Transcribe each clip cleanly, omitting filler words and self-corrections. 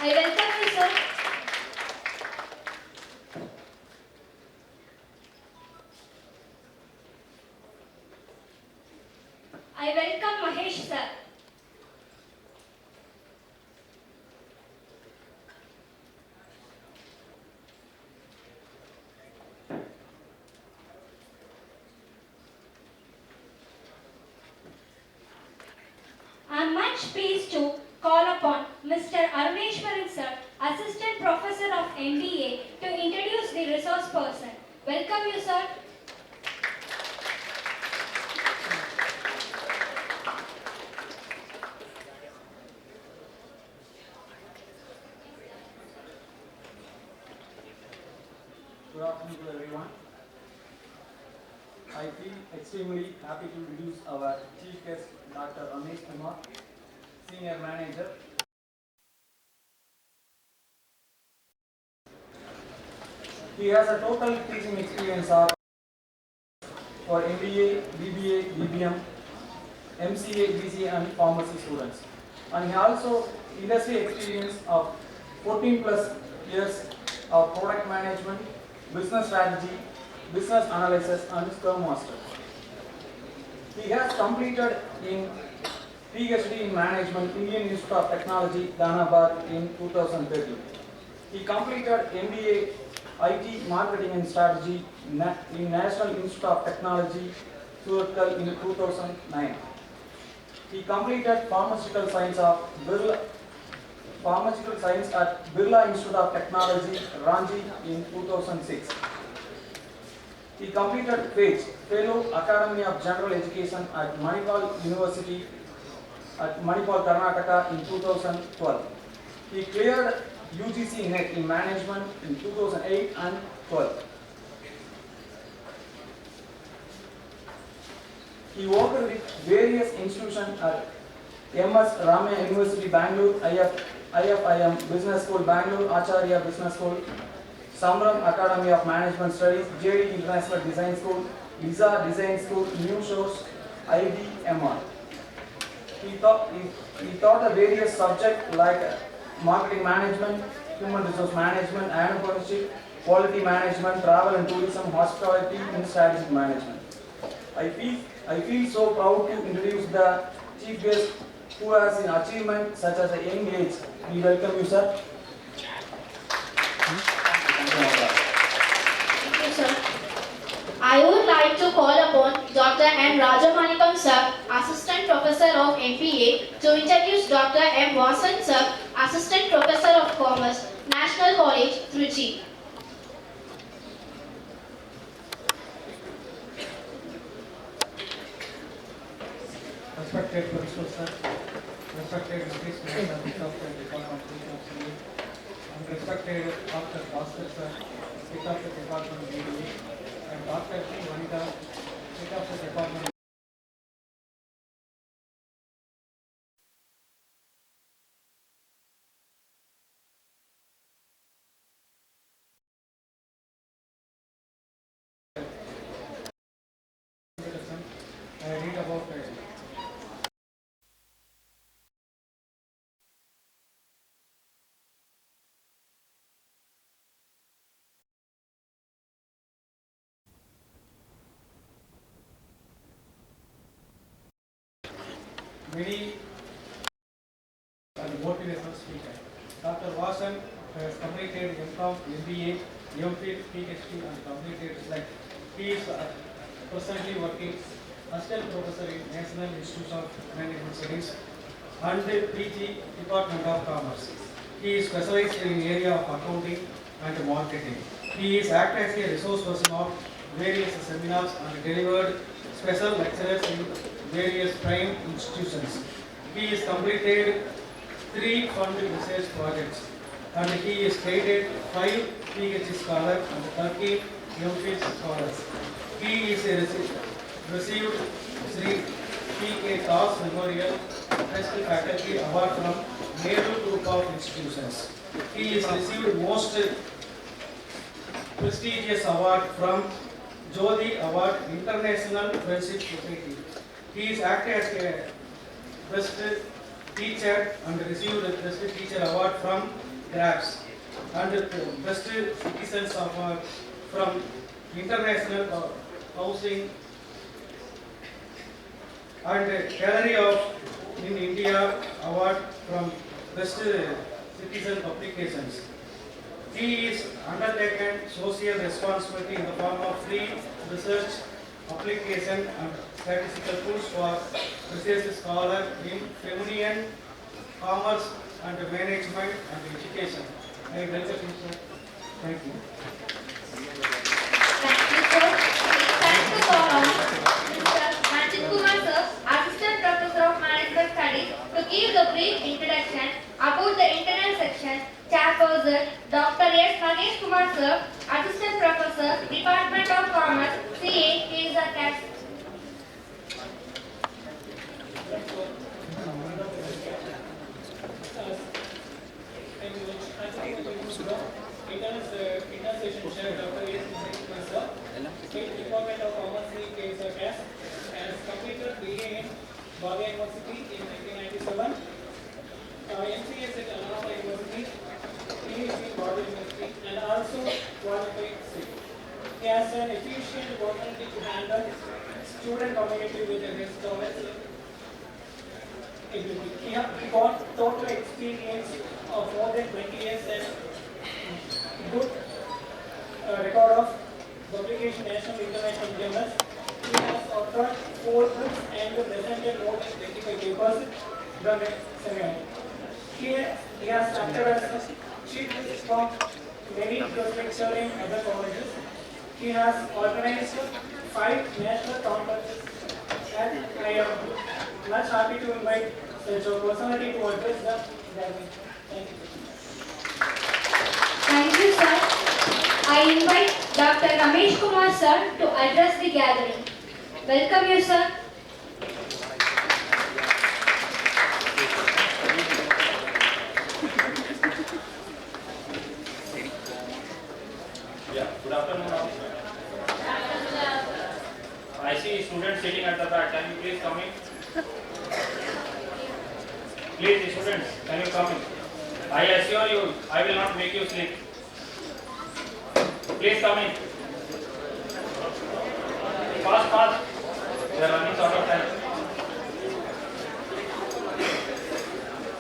I welcome you, sir. I welcome Mahesh, sir. I am much pleased to call upon Mr. Aruneshwaran, sir, Assistant Professor of MBA, to introduce the resource person. Welcome you, sir. Good afternoon to everyone. I feel extremely happy to introduce our Chief Guest, Dr. Ramesh Kumar, Senior Manager. He has a total teaching experience of for MBA, BBA, BBM, MCA, BCA and pharmacy students. And he also industry experience of 14 plus years of product management, business strategy, business analysis and Scrum Master. He has completed in PhD in Management, Indian Institute of Technology, Dhanabad in 2013. He completed MBA IT Marketing and Strategy in National Institute of Technology, Surat in 2009. He completed Pharmaceutical Science at Birla Institute of Technology, Ranchi in 2006. He completed PhD, Fellow Academy of General Education at Manipal University at Manipal, Karnataka in 2012. He cleared UGC NET in Management in 2008 and 12. He worked with various institutions at MS Ramaya University, Bangalore, IFIM Business School, Bangalore, Acharya Business School, Samram Academy of Management Studies, JD International Design School, Lisa Design School, New Source, IDMR. He taught various subjects like marketing management, human resource management, entrepreneurship, quality management, travel and tourism, hospitality, and strategic management. I feel so proud to introduce the chief guest who has an achievement such as a young age. We welcome you, sir. Thank you, sir. I would like to call upon Dr. M. Rajamanikam, sir, Assistant Professor of MPA, to introduce Dr. M. Vasan, sir, Assistant Professor of Commerce, National College, Trichy. Respected Principal Sir, respected Vice President of the Department of Civil, and respected Dr. Bhaskar Sir, Head of the Department of BBA, and Dr. P. Vanita, Head of the Department. I read about many motivational speakers. Dr. Vasan has completed MCOM, MBA, MPhil, PhD and completed like he is presently working Assistant Professor in National Institute of Management Studies and PG Department of Commerce. He is specialized in area of accounting and marketing. He is acted as a resource person of various seminars and delivered special lectures in various prime institutions. He has completed 3 fund research projects and he is graded 5 PhD scholars and 30 MPhil scholars. He is received Sri KSRCAS Memorial Best Faculty Award from Nehru Group of Institutions. He has received most prestigious award from Jodi Award International Friendship Society. He is acted as a best teacher and received the best teacher award from grabs and the best citizens of from international housing and gallery of in India award from best citizen publications. He is undertaken social responsibility in the form of free research, application and statistical tools for research scholar in feminine, commerce and management and education. I welcome you, sir. Thank you. Thank you, sir. Thanks to call on Mr. Manjit Kumar, sir, Assistant Professor of Management Studies, to give the brief introduction about the internal section. Chairperson Dr. S. Kumar, sir, Assistant Professor, Department of Commerce, CA, KSRCAS. Internal session chair Dr. S. State Department of Commerce KSRCAS has completed BA in Bhagya University in 1997, MCS at Annapurna University, PhD in Bhagya University, and also qualified SIG. He has an efficient opportunity to handle student community with his knowledge ability. He got total experience of more than 20 years and good record of publication national international journals. He has authored 4 books and presented more than 25 papers from the seminar. He has acted as chief from many professors in other colleges. He has organized 5 national conferences, and I am much happy to invite such a personality to address the gathering. Thank you. Thank you, sir. I invite Dr. Ramesh Kumar, sir, to address the gathering. Welcome you, sir. Yeah, good afternoon all. I see students sitting at the back. Can you please come in? Please, students, can you come in? I assure you, I will not make you sleep. Please come in. Fast, fast. We are running short of time.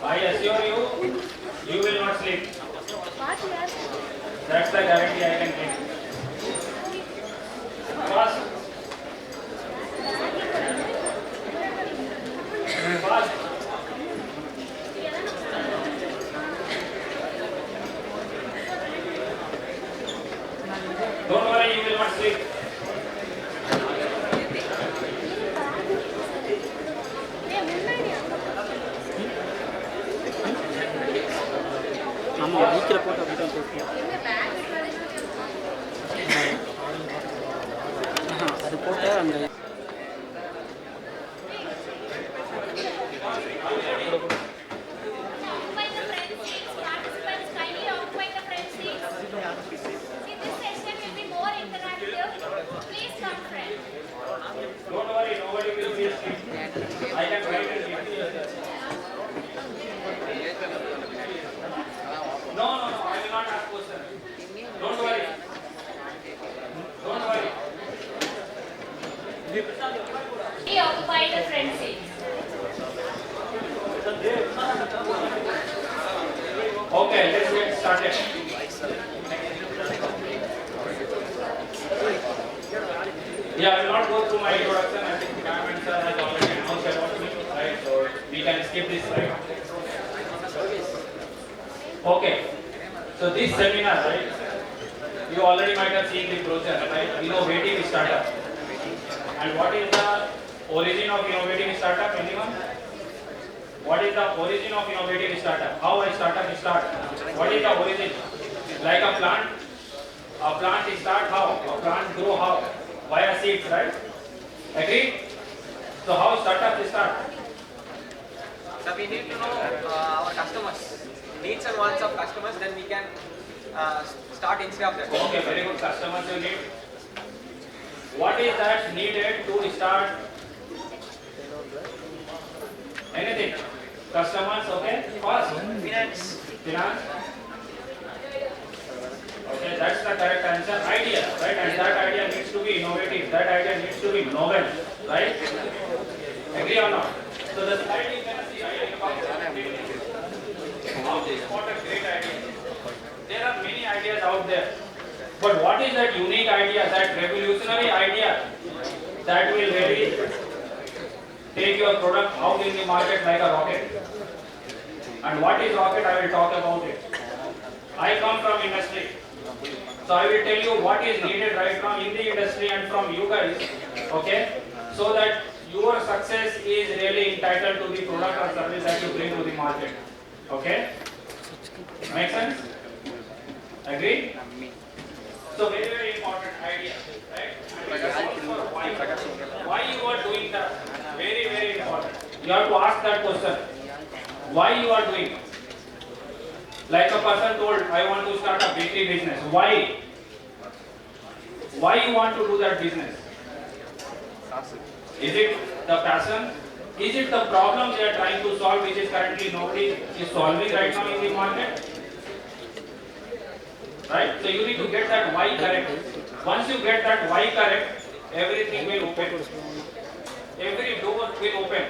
I assure you, you will not sleep. That's the guarantee I can give. Fast. Fast. Don't worry, you will not sleep. ஆமாம் பைக்கில் போட்டு அப்படி தான் போட்டு அது போட்டு அங்கே Don't worry, nobody will be asleep. I can write and give you. No, I will not ask questions. Don't worry. Don't worry. He occupied the front seat. Okay, let's get started. Yeah, I will not go through my introduction. I think Government sir has already announced about me, right? So we can skip this slide. Okay. So this seminar, right? You already might have seen the brochure, right? Innovative startup. And what is the origin of innovative startup? Anyone? What is the origin of innovative startup? How a startup start? What is the origin? Like a plant start how? A plant grow how? Via seeds, right? Agreed? So how startup start? So we need to know our customers, needs and wants of customers, then we can start instead of that. Okay, very good. Customers you need. What is that needed to start anything? Customers, okay? First, Finance. finance. Okay, that's the correct answer. Idea, right? And that idea needs to be innovative. That idea needs to be novel, right? Agree or not? So the slide you can see, I how to spot a great idea. There are many ideas out there. But what is that unique idea, that revolutionary idea that will really take your product out in the market like a rocket? And what is rocket? I will talk about it. I come from industry. So I will tell you what is needed right now in the industry and from you guys, okay? So that your success is really entitled to the product or service that you bring to the market. Okay? Make sense? Agree? So very, very important idea, right? And it is also why. Why you are doing that? Very, very important. You have to ask that question. Why you are doing? Like a person told, I want to start a bakery business. Why? Why you want to do that business? Is it the passion? Is it the problem they are trying to solve, which is currently nobody is solving right now in the market? Right? So you need to get that why correct. Once you get that why correct, everything will open. Every door will open.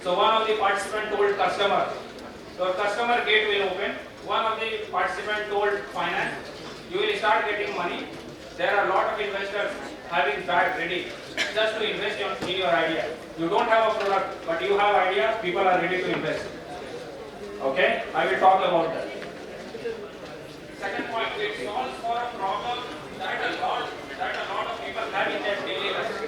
So one of the participants told customer, your customer gate will open. One of the participants told finance, you will start getting money. There are a lot of investors having bag ready just to invest in your idea. You don't have a product, but you have idea, people are ready to invest. Okay? I will talk about that. Second point, it solves for a problem that a lot of people have in their daily life.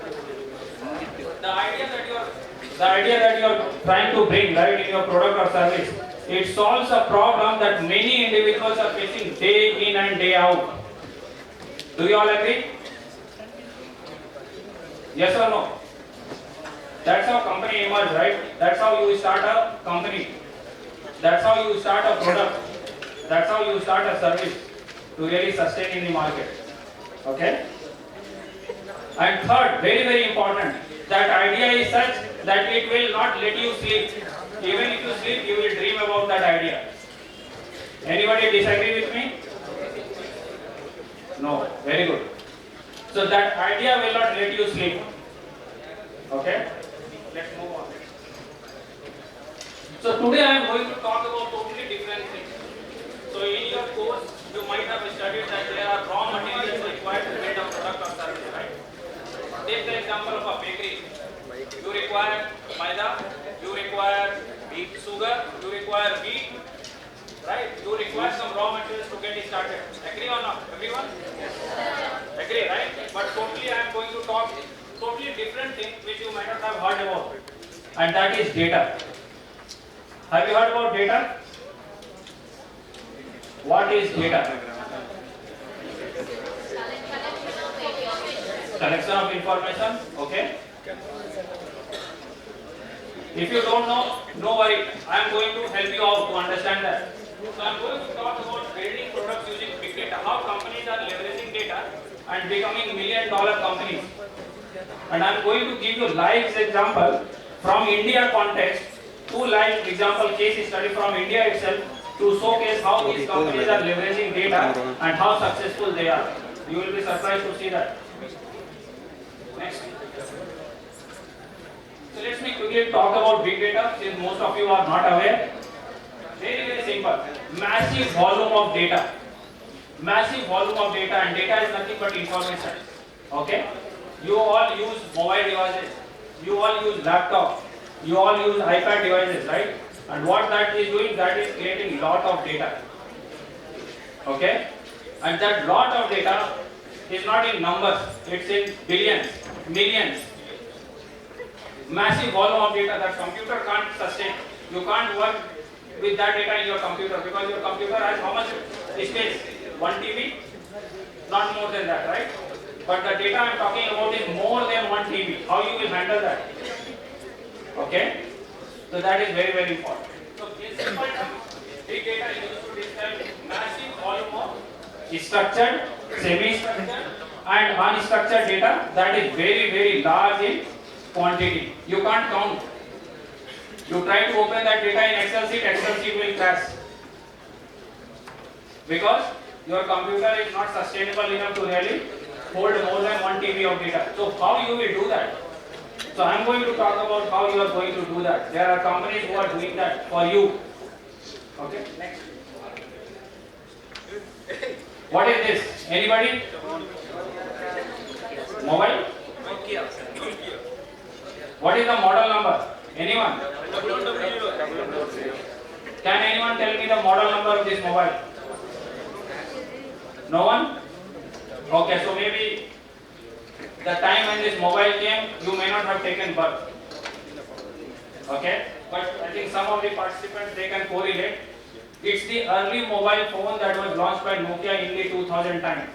The idea that you are trying to bring right in your product or service, it solves a problem that many individuals are facing day in and day out. Do you all agree? Yes or no? That's how company emerge, right? That's how you start a company. That's how you start a product. That's how you start a service to really sustain in the market. Okay? And third, very, very important, that idea is such that it will not let you sleep. Even if you sleep, you will dream about that idea. Anybody disagree with me? No. Very good. So that idea will not let you sleep. Okay? Let's move on. So today I am going to talk about totally different things. So in your course, you might have studied that there are raw materials required to build a product or service, right? Take the example of a bakery. You require maida, you require wheat sugar, you require wheat, right? You require some raw materials to get it started. Agree or not? Everyone? Yes. Agree, right? But totally I am going to talk totally different thing which you might not have heard about. And that is data. Have you heard about data? What is data? Collection of information. Okay. If you don't know, no worry. I am going to help you out to understand that. So I am going to talk about building products using big data. How companies are leveraging data and becoming $1 million companies. And I am going to give you live example from India context. 2 live example case study from India itself to showcase how these companies are leveraging data and how successful they are. You will be surprised to see that. Next. So let me quickly talk about big data since most of you are not aware. Very, very simple. Massive volume of data. Massive volume of data, and data is nothing but information. Okay? You all use mobile devices. You all use laptop. You all use iPad devices, right? And what that is doing, that is creating lot of data. Okay? And that lot of data is not in numbers, it's in billions, millions. Massive volume of data that computer can't sustain. You can't work with that data in your computer because your computer has how much space? 1 TB? Not more than that, right? But the data I am talking about is more than 1 TB. How you will handle that? Okay? So that is very, very important. So in simple terms, big data is used to describe massive volume of structured, semi-structured and unstructured data that is very, very large in quantity. You can't count. You try to open that data in Excel sheet will crash. Because your computer is not sustainable enough to really hold more than 1 TB of data. So how you will do that? So I am going to talk about how you are going to do that. There are companies who are doing that for you. Okay, next. What is this? Anybody? Mobile? What is the model number? Anyone? Can anyone tell me the model number of this mobile? No one? Okay, so maybe the time when this mobile came, you may not have taken birth. Okay, but I think some of the participants, they can correlate. It's the early mobile phone that was launched by Nokia in the 2000 time.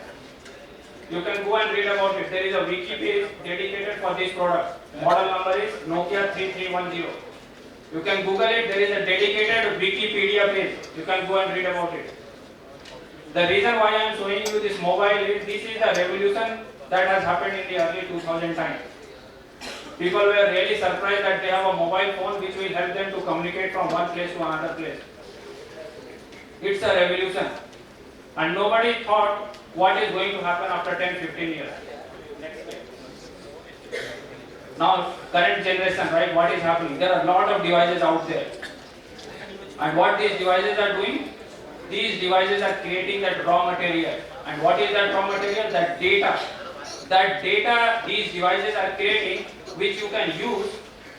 You can go and read about it. There is a wiki page dedicated for this product. Model number is Nokia 3310. You can Google it. There is a dedicated Wikipedia page. You can go and read about it. The reason why I am showing you this mobile is this is the revolution that has happened in the early 2000 time. People were really surprised that they have a mobile phone which will help them to communicate from one place to another place. It's a revolution. And nobody thought what is going to happen after 10-15 years. Next slide. Now, current generation, right, what is happening? There are a lot of devices out there. And what these devices are doing? These devices are creating that raw material. And what is that raw material? That data. That data these devices are creating, which you can use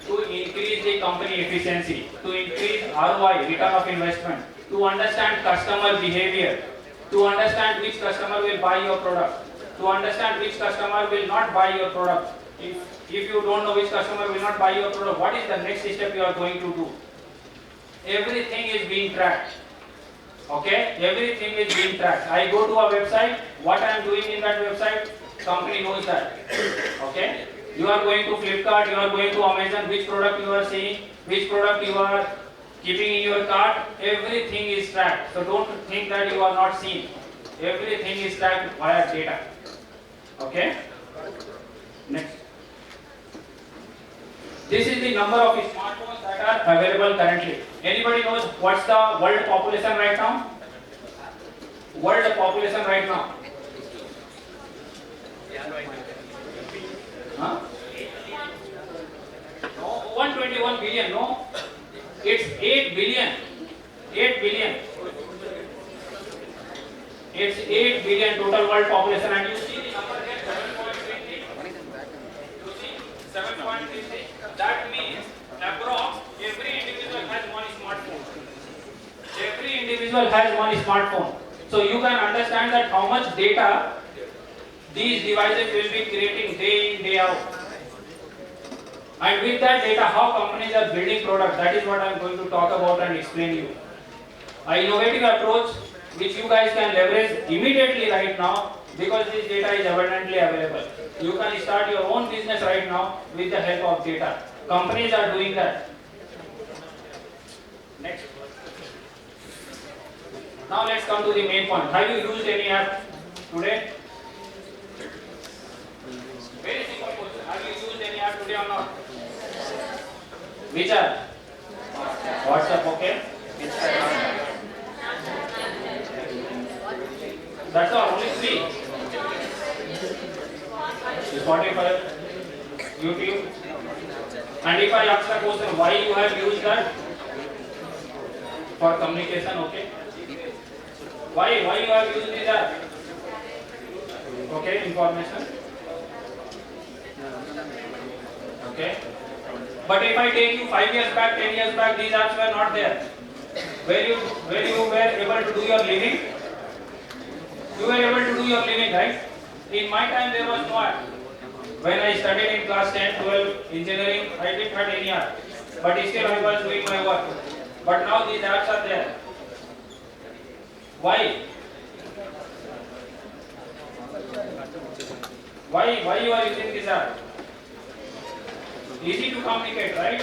to increase the company efficiency, to increase ROI, return of investment, to understand customer behavior, to understand which customer will buy your product, to understand which customer will not buy your product. If you don't know which customer will not buy your product, what is the next step you are going to do? Everything is being tracked. Okay, everything is being tracked. I go to a website, what I am doing in that website, company knows that. Okay, you are going to Flipkart, you are going to Amazon, which product you are seeing, which product you are keeping in your cart, everything is tracked. So don't think that you are not seen. Everything is tracked via data. Okay, next. This is the number of smartphones that are available currently. Anybody knows what's the world population right now? World population right now? Huh? No, 121 billion, no. It's 8 billion. 8 billion. It's 8 billion total world population, and you see the number here 7.33. You see 7.33. That means approx every individual has one smartphone. Every individual has one smartphone. So you can understand that how much data these devices will be creating day in, day out. And with that data, how companies are building products, that is what I am going to talk about and explain you. An innovative approach which you guys can leverage immediately right now, because this data is abundantly available. You can start your own business right now with the help of data. Companies are doing that. Next. Now let's come to the main point. Have you used any app today? Very simple question. Have you used any app today or not? Which app? WhatsApp, okay. That's all, only 3. Spotify, YouTube. And if I ask the question, why you have used that? For communication, okay. Why you have used this app? Okay, information. Okay. But if I take you 5 years back, 10 years back, these apps were not there. Where you were able to do your living? You were able to do your living, right? In my time there was no app. When I studied in class 10, 12, engineering, I didn't have any app. But still I was doing my work. But now these apps are there. Why? Why you are using this app? Easy to communicate, right?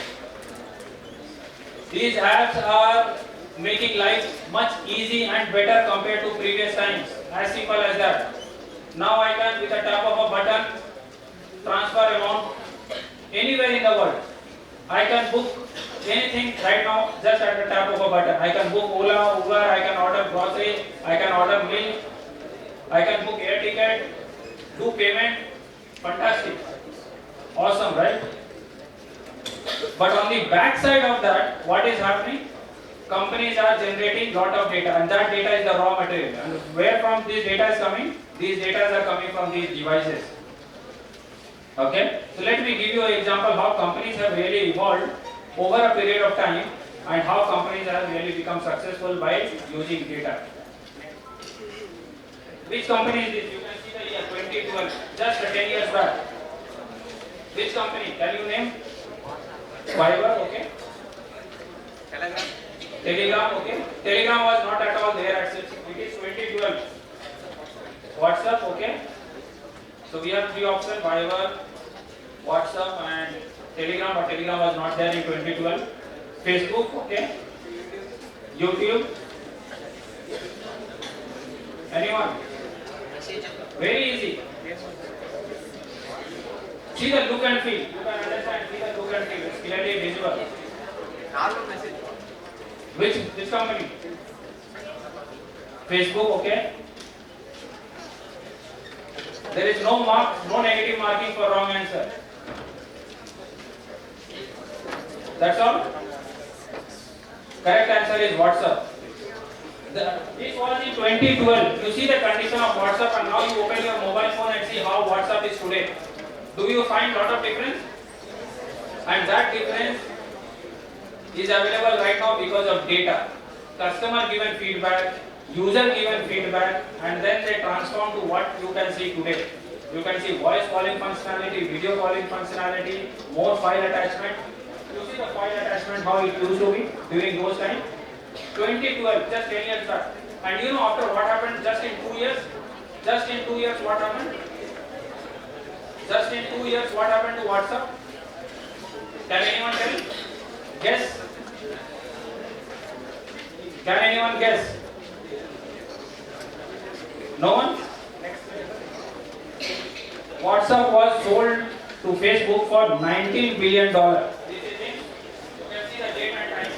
These apps are making life much easy and better compared to previous times. As simple as that. Now I can, with a tap of a button, transfer amount anywhere in the world. I can book anything right now just at the tap of a button. I can book Ola, Uber, I can order grocery, I can order milk, I can book air ticket, do payment, fantastic, awesome, right? But on the back side of that, what is happening? Companies are generating lot of data, and that data is the raw material. And where from this data is coming? These data are coming from these devices. Okay? So let me give you an example how companies have really evolved over a period of time and how companies have really become successful by using data. Which company is this? You can see the year 2012, just 10 years back. Which company? Can you name? Fiverr, okay. Telegram, okay. Telegram was not at all there at 6. It is 2012. WhatsApp, okay. So we have three options: Fiverr, WhatsApp, and Telegram. But Telegram was not there in 2012. Facebook, okay. YouTube. Anyone? Very easy. See the look and feel. You can understand. See the look and feel. It's clearly visible. Which company? Facebook, okay. There is no mark, no negative marking for wrong answer. That's all. Correct answer is WhatsApp. This was in 2012. You see the condition of WhatsApp, and now you open your mobile phone and see how WhatsApp is today. Do you find lot of difference? And that difference is available right now because of data. Customer given feedback, user given feedback, and then they transform to what you can see today. You can see voice calling functionality, video calling functionality, more file attachment. You see the file attachment how it used to be during those times. 2012, just 10 years back. And you know after what happened just in 2 years? Just in 2 years what happened? Just in 2 years what happened to WhatsApp? Can anyone tell? Guess? Can anyone guess? No one? WhatsApp was sold to Facebook for $19 billion. This is it. You can see the date and time.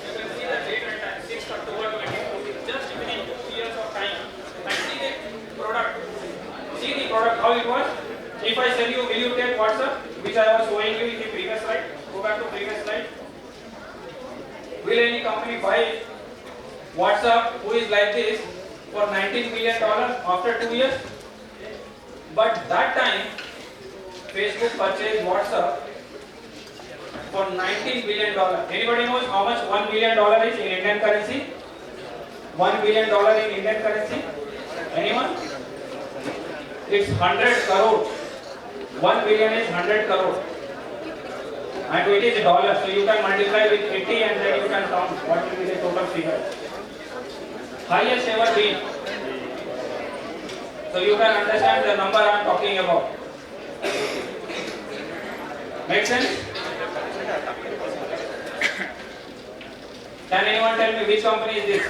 You can see the date and time. 6th October 2022. Just within 2 years of time. And see the product. See the product, how it was. If I tell you, will you take WhatsApp? Which I was showing you in the previous slide. Go back to previous slide. Will any company buy WhatsApp who is like this for $19 billion after 2 years? But that time, Facebook purchased WhatsApp for $19 billion. Anybody knows how much $1 billion is in Indian currency? $1 billion in Indian currency? Anyone? It's 100 crore. 1 billion is 100 crore. And it is dollar, so you can multiply with 80 and then you can count what will be the total figure. Highest ever been. So you can understand the number I am talking about. Make sense? Can anyone tell me which company is this?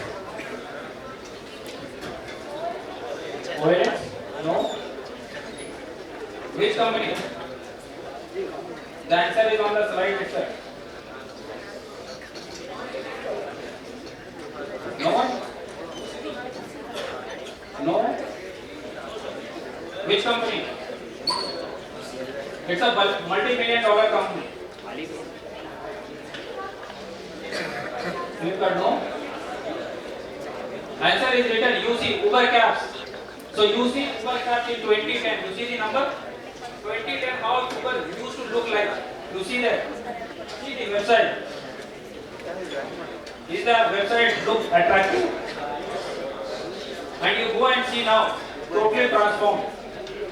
OLX? No? Which company? The answer is on the slide itself. No one? No? Which company? It's a multi-million-dollar company. Flipkart, no? Answer is written UC, Uber Cabs. So UC, Uber Cabs in 2010. You see the number? 2010, how Uber used to look like. You see that? See the website. Is the website look attractive? And you go and see now, totally transformed.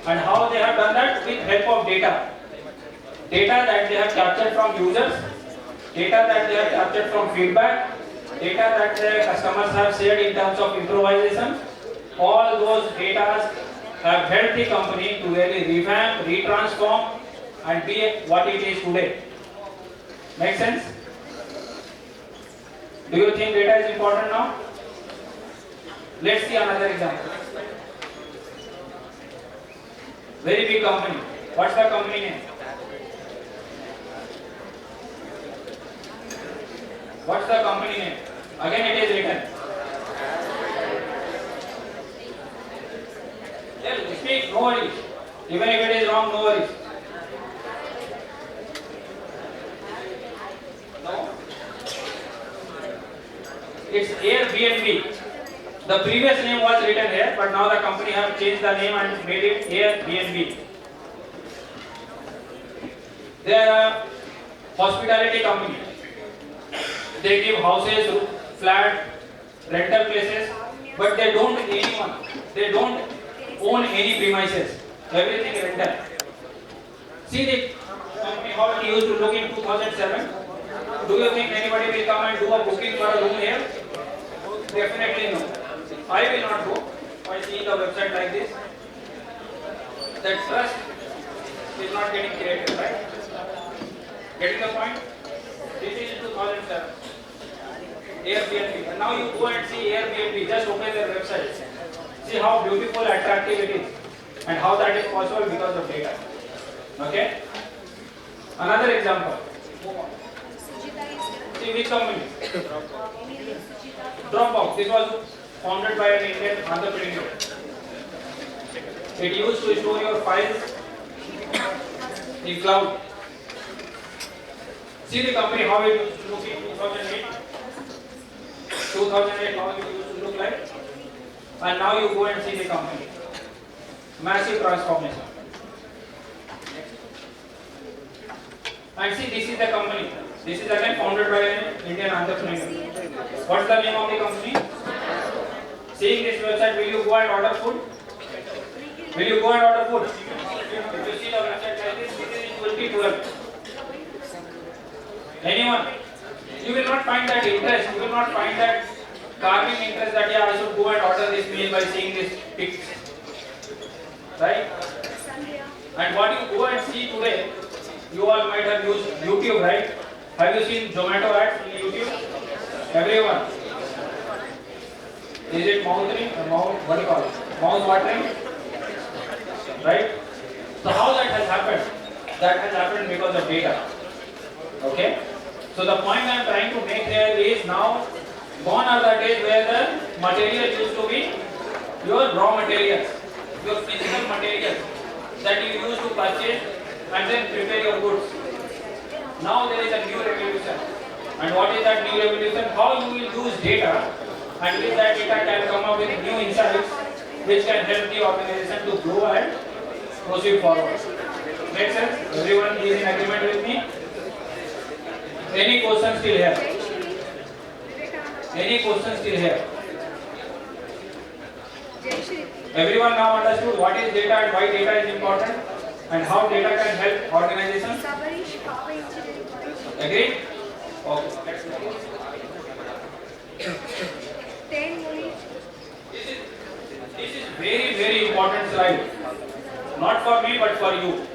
And how they have done that? With help of data. Data that they have captured from users, data that they have captured from feedback, data that their customers have shared in terms of improvisation. All those data have helped the company to really revamp, retransform, and be what it is today. Make sense? Do you think data is important now? Let's see another example. Very big company. What's the company name? What's the company name? Again it is written. mistake, no worries. Even if it is wrong, no worries. No? It's Airbnb. The previous name was written here, but now the company have changed the name and made it Airbnb. They are a hospitality company. They give houses, flat, rental places, but they don't anyone. They don't own any premises. Everything rental. See the company how it used to look in 2007. Do you think anybody will come and do a booking for a room here? Definitely no. I will not go. By seeing the website like this, that trust is not getting created, right? Getting the point? This is in 2007. Airbnb. And now you go and see Airbnb. Just open their website. See how beautiful, attractive it is, and how that is possible because of data. Okay? Another example. See which company? Dropbox. This was founded by an Indian entrepreneur. It used to store your files in cloud. See the company how it used to look in 2008. 2008 how it used to look like. And now you go and see the company. Massive transformation. And see, this is the company. This is again founded by an Indian entrepreneur. What's the name of the company? Seeing this website, will you go and order food? Will you go and order food? If you see the website like this, this is in 2012. Anyone? You will not find that interest. You will not find that carving interest that yeah, I should go and order this meal by seeing this picture. Right? And what you go and see today, you all might have used YouTube, right? Have you seen Zomato ads in YouTube? Everyone. Is it mouth-watering? What do you call it? Mouth-watering? Right? So how that has happened? That has happened because of data. Okay? So the point I am trying to make here is now gone are the days where the material used to be your raw materials, your physical materials that you used to purchase and then prepare your goods. Now there is a new revolution. And what is that new revolution? How you will use data, and with that data can come up with new insights which can help the organization to grow and proceed forward. Make sense? Everyone is in agreement with me? Any questions still here? Any questions still here? Everyone now understood what is data and why data is important and how data can help organizations? Agreed? Okay. This is very, very important slide. Not for me but for you.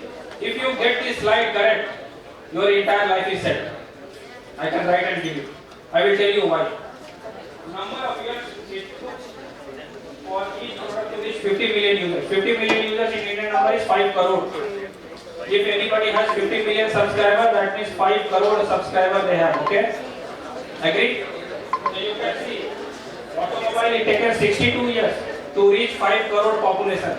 If you get this slide correct, your entire life is set. I can write and give you. I will tell you why. Number of years it took for each product to reach 50 million users. 50 million users in Indian number is 5 crore. If anybody has 50 million subscribers, that means 5 crore subscribers they have. Okay? Agree? So you can see, automobile it taken 62 years to reach 5 crore population.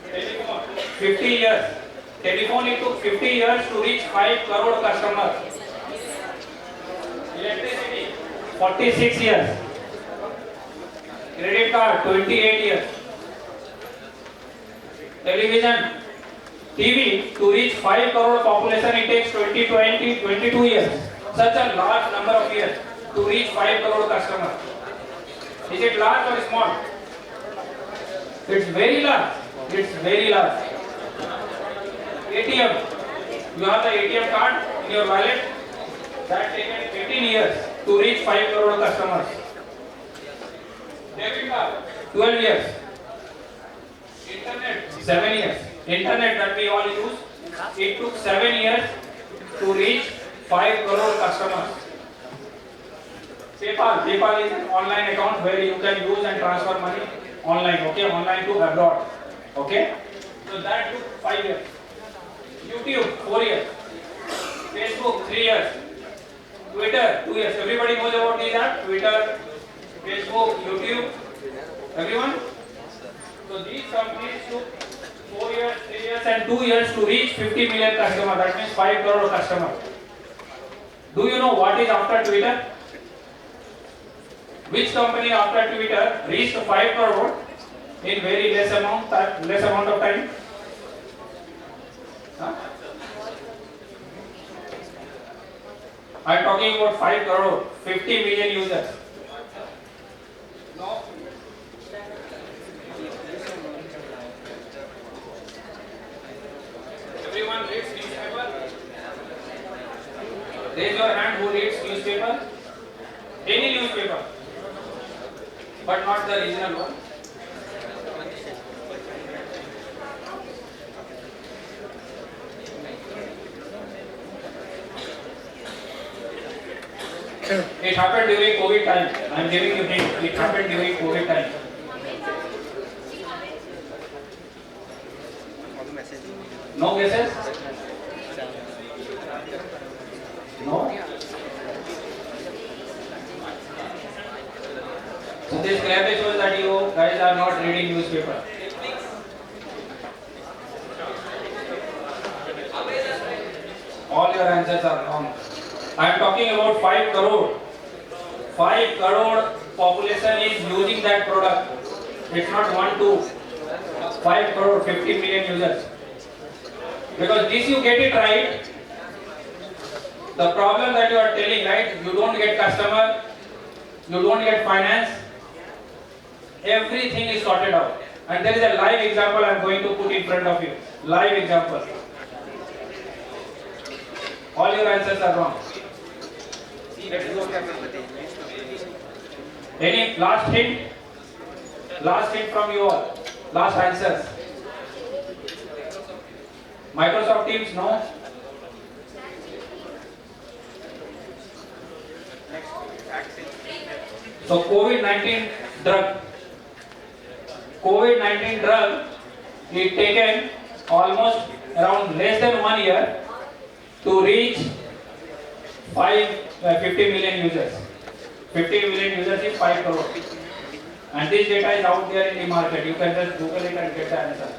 Telephone, 50 years. Telephone it took 50 years to reach 5 crore customers. Electricity, 46 years. Credit card, 28 years. Television, TV, to reach 5 crore population, it takes 22 years. Such a large number of years to reach 5 crore customers. Is it large or small? It's very large. It's very large. ATM, you have the ATM card in your wallet. That taken 18 years to reach 5 crore customers. Debit card, 12 years. Internet, 7 years. Internet that we all use, it took 7 years to reach 5 crore customers. PayPal is an online account where you can use and transfer money online, okay, online to abroad, okay. So that took 5 years. YouTube, 4 years. Facebook, 3 years. Twitter, 2 years. Everybody knows about these apps? Twitter, Facebook, YouTube. Everyone? So these companies took 4 years, 3 years and 2 years to reach 50 million customers. That means 5 crore customers. Do you know what is after Twitter? Which company after Twitter reached 5 crore in very less amount of time? Huh? I am talking about 5 crore, 50 million users. No. Everyone reads newspaper? Raise your hand who reads newspaper? Any newspaper, but not the regional one. It happened during COVID time. I am giving you hint. It happened during COVID time. No guesses? No? So this clearly shows that you guys are not reading newspaper. All your answers are wrong. I am talking about 5 crore. 5 crore population is using that product. It's not 1, 2. 5 crore, 50 million users. Because this you get it right. The problem that you are telling, right? You don't get customer, you don't get finance. Everything is sorted out. And there is a live example I am going to put in front of you. Live example. All your answers are wrong. Any last hint? Last hint from you all. Last answers. Microsoft Teams, no? So COVID-19 drug. COVID-19 drug is taken almost around less than 1 year to reach 50 million users. 50 million users is 5 crore. And this data is out there in the market. You can just Google it and get the answer.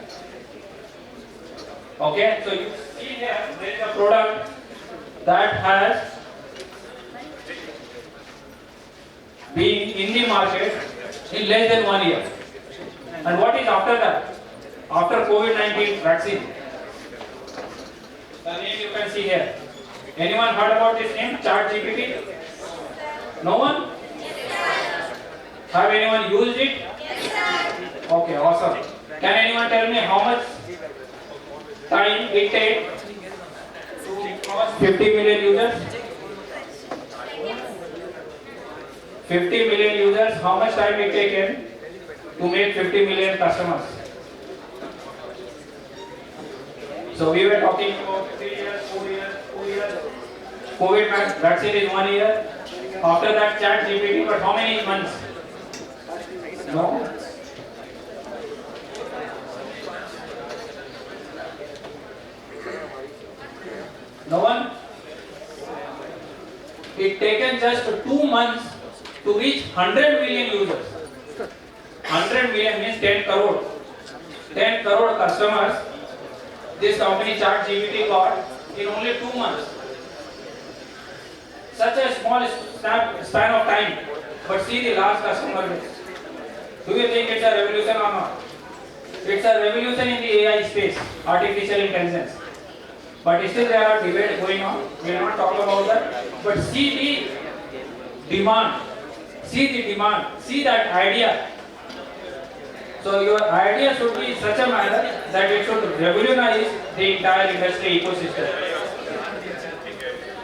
Okay, so you see here, there is a product that has been in the market in less than 1 year. And what is after that? After COVID-19 vaccine. The name you can see here. Anyone heard about this name? ChatGPT? No one? Have anyone used it? Okay, awesome. Can anyone tell me how much time it takes to cross 50 million users? 50 million users, how much time it taken to make 50 million customers? So we were talking about 3 years, 4 years, 2 years. COVID vaccine is 1 year. After that ChatGPT, but how many months? No? No one? It taken just 2 months to reach 100 million users. 100 million means 10 crore. 10 crore customers this company ChatGPT got in only 2 months. Such a small span of time, but see the large customer base. Do you think it's a revolution or not? It's a revolution in the AI space, artificial intelligence. But still there are debates going on. We will not talk about that. But see the demand. See that idea. So your idea should be in such a manner that it should revolutionize the entire industry ecosystem.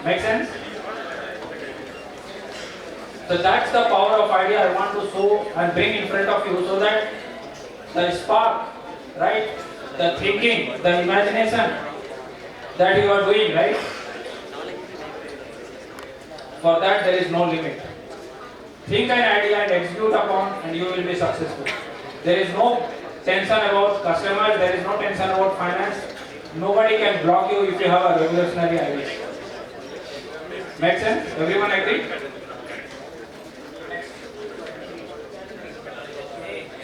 Make sense? So that's the power of idea I want to show and bring in front of you, so that the spark, right, the thinking, the imagination that you are doing, right, for that there is no limit. Think an idea and execute upon, and you will be successful. There is no tension about customers, there is no tension about finance. Nobody can block you if you have a revolutionary idea. Make sense? Everyone agree?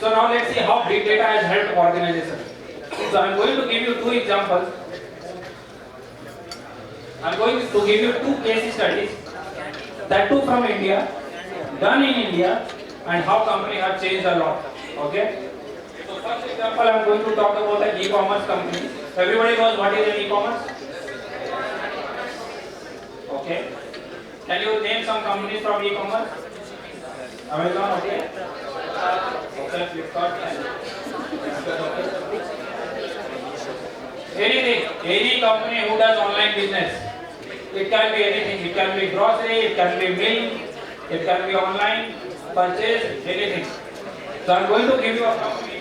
So now let's see how big data has helped organizations. So I'm going to give you two examples. I'm going to give you two case studies, that too from India, done in India, and how companies have changed a lot. Okay? So first example, I'm going to talk about an e-commerce company. Everybody knows what is an e-commerce? Okay. Can you name some companies from e-commerce? Amazon, okay. Okay, Flipkart. Anything, any company who does online business. It can be anything. It can be grocery, it can be milk, it can be online purchase, anything. So I'm going to give you a company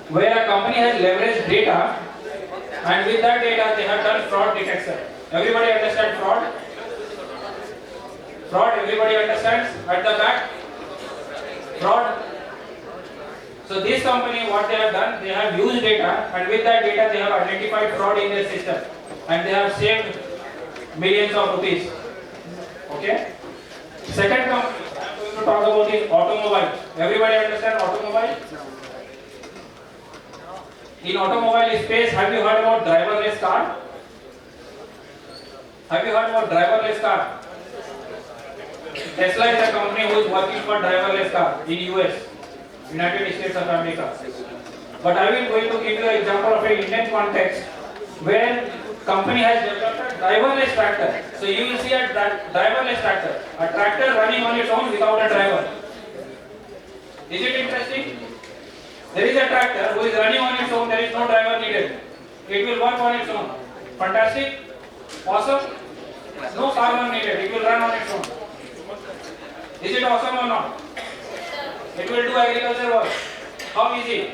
where a company has leveraged data, and with that data they have done fraud detection. Everybody understand fraud? Fraud, everybody understands? At the back? Fraud. So this company, what they have done, they have used data, and with that data they have identified fraud in their system, and they have saved millions of rupees. Okay? Second company I am going to talk about is automobile. Everybody understand automobile? In automobile space, have you heard about driverless car? Have you heard about driverless car? Tesla is a company who is working for driverless car in US, United States of America. But I will going to give you an example of an Indian context where company has developed a driverless tractor. So you will see a driverless tractor, a tractor running on its own without a driver. Is it interesting? There is a tractor who is running on its own, there is no driver needed. It will work on its own. Fantastic? Awesome? No farmer needed, it will run on its own. Is it awesome or not? It will do agriculture work. How easy?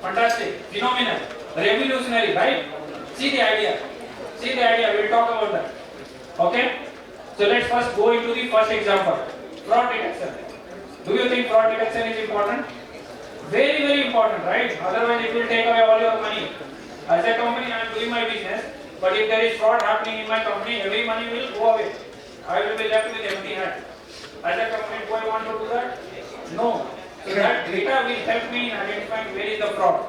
Fantastic, phenomenal, revolutionary, right? See the idea. See the idea, we will talk about that. Okay? So let's first go into the first example. Fraud detection. Do you think fraud detection is important? Very, very important, right? Otherwise it will take away all your money. As a company, I am doing my business, but if there is fraud happening in my company, every money will go away. I will be left with empty hand. As a company, do I want to do that? No. So that data will help me in identifying where is the fraud.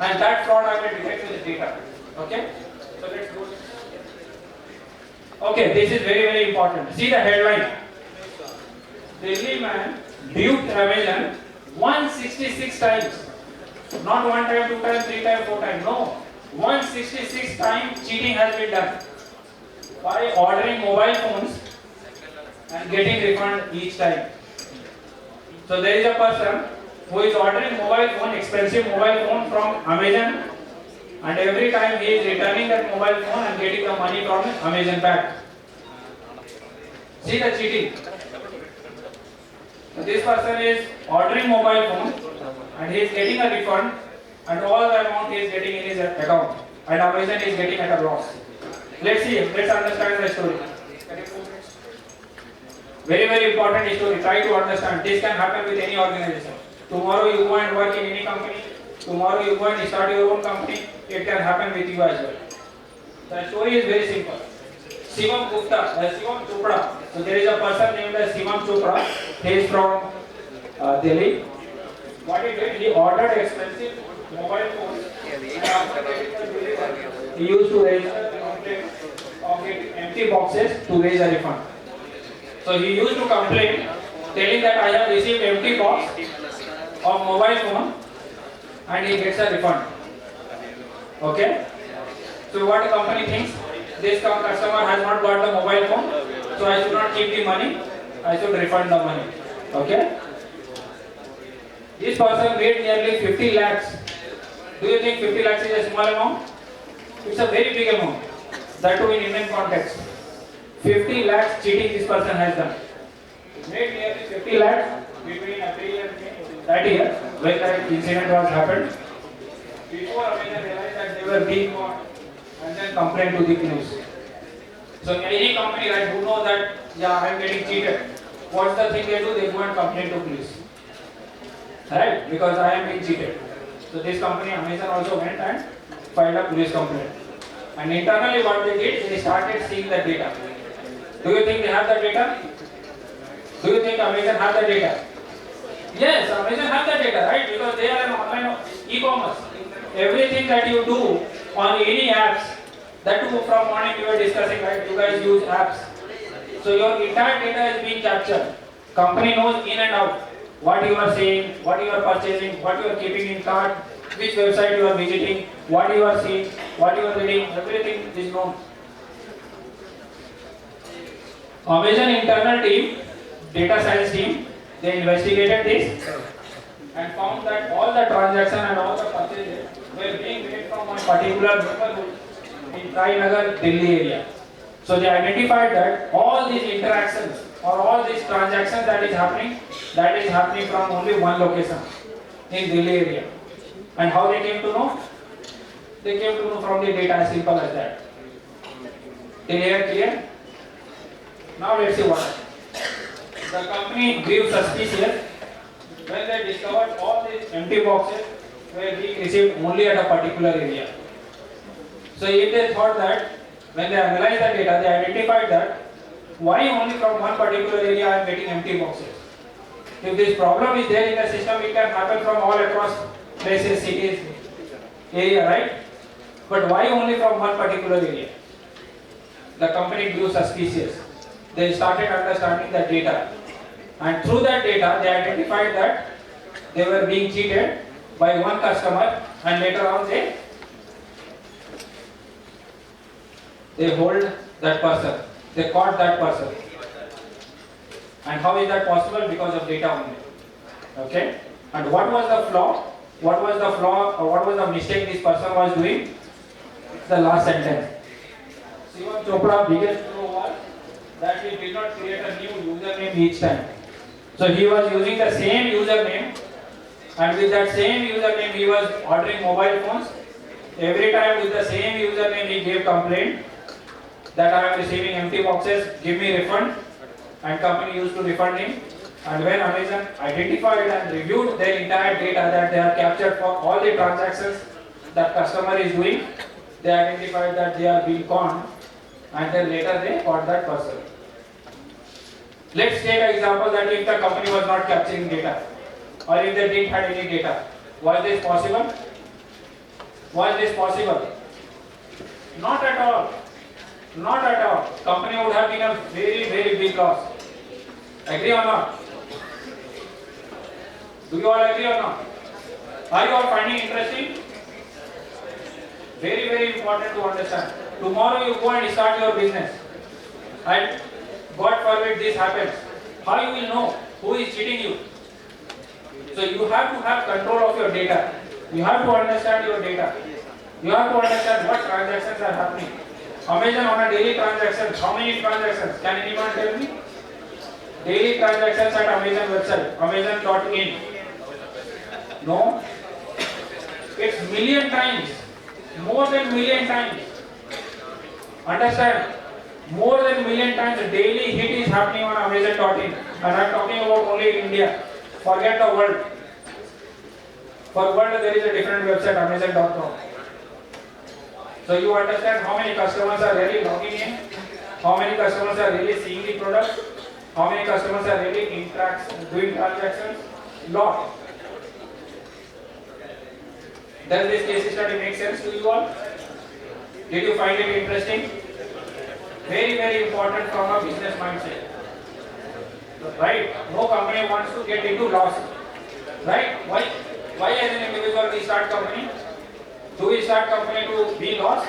And that fraud I will detect with the data. Okay? So let's go. Okay, this is very, very important. See the headline. Delhi man duped Amazon 166 times. Not one time, two times, three times, four times. No. 166 times cheating has been done. By ordering mobile phones and getting refund each time. So there is a person who is ordering mobile phone, expensive mobile phone from Amazon, and every time he is returning that mobile phone and getting the money from Amazon back. See the cheating. So this person is ordering mobile phone and he is getting a refund, and all the amount he is getting in his account, and Amazon is getting at a loss. Let's see, let's understand the story. Very, very important story. Try to understand. This can happen with any organization. Tomorrow you go and work in any company. Tomorrow you go and start your own company. It can happen with you as well. The story is very simple. Shivam Chopra. So there is a person named as Shivam Chopra. He is from Delhi. What he did, he ordered expensive mobile phones. He used to raise of empty boxes to raise a refund. So he used to complain, telling that I have received empty box of mobile phone, and he gets a refund. Okay? So what the company thinks, this customer has not got the mobile phone, so I should not keep the money, I should refund the money. Okay? This person made nearly 50 lakhs. Do you think 50 lakhs is a small amount? It's a very big amount. That too in Indian context. 50 lakhs cheating this person has done. Made nearly 50 lakhs between April and May that year when that incident was happened. Before Amazon realized that they were being caught, and then complained to the police. So any company right who know that I am getting cheated, what's the thing they do? They go and complain to police. Right? Because I am being cheated. So this company Amazon also went and filed a police complaint. And internally what they did, they started seeing the data. Do you think they have the data? Do you think Amazon have the data? Yes, Amazon have the data, right? Because they are an online e-commerce. Everything that you do on any apps, that too from morning we were discussing, right? You guys use apps. So your entire data is being captured. Company knows in and out what you are saying, what you are purchasing, what you are keeping in cart, which website you are visiting, what you are seeing, what you are reading, everything is known. Amazon internal team, data science team, they investigated this and found that all the transactions and all the purchases were being made from one particular neighborhood in Nagar, Delhi area. So they identified that all these interactions or all these transactions that is happening from only one location in Delhi area. And how they came to know? They came to know from the data, as simple as that. Clear? Now let's see what happened. The company grew suspicious when they discovered all these empty boxes were being received only at a particular area. So if they thought that, when they analyzed the data, they identified that why only from one particular area I am getting empty boxes. If this problem is there in the system, it can happen from all across places, cities, area, right? But why only from one particular area? The company grew suspicious. They started understanding the data. And through that data, they identified that they were being cheated by one customer, and later on they hold that person. They caught that person. And how is that possible? Because of data only. Okay? And what was the flaw? What was the flaw or what was the mistake this person was doing? The last sentence. Shivam Chopra's biggest flaw was that he did not create a new username each time. So he was using the same username, and with that same username he was ordering mobile phones. Every time with the same username he gave complaint that I am receiving empty boxes, give me refund, and company used to refund him. And when Amazon identified and reviewed their entire data that they have captured for all the transactions that customer is doing, they identified that they are being conned, and then later they caught that person. Let's take an example that if the company was not capturing data, or if they didn't have any data, was this possible? Was this possible? Not at all. Not at all. Company would have been a very, very big loss. Agree or not? Do you all agree or not? Are you all finding interesting? Very, very important to understand. Tomorrow you go and start your business, and God forbid this happens. How you will know who is cheating you? So you have to have control of your data. You have to understand your data. You have to understand what transactions are happening. Amazon on a daily transaction, how many transactions? Can anyone tell me? Daily transactions at Amazon website, amazon.in. No? It's million times. More than million times. Understand? More than million times daily hit is happening on amazon.in. And I'm talking about only India. Forget the world. For world there is a different website, amazon.com. So you understand how many customers are really logging in, how many customers are really seeing the product, how many customers are really doing transactions? Lot. Does this case study make sense to you all? Did you find it interesting? Very, very important from a business mindset. Right? No company wants to get into loss. Right? Why as an individual we start company? Do we start company to be lost?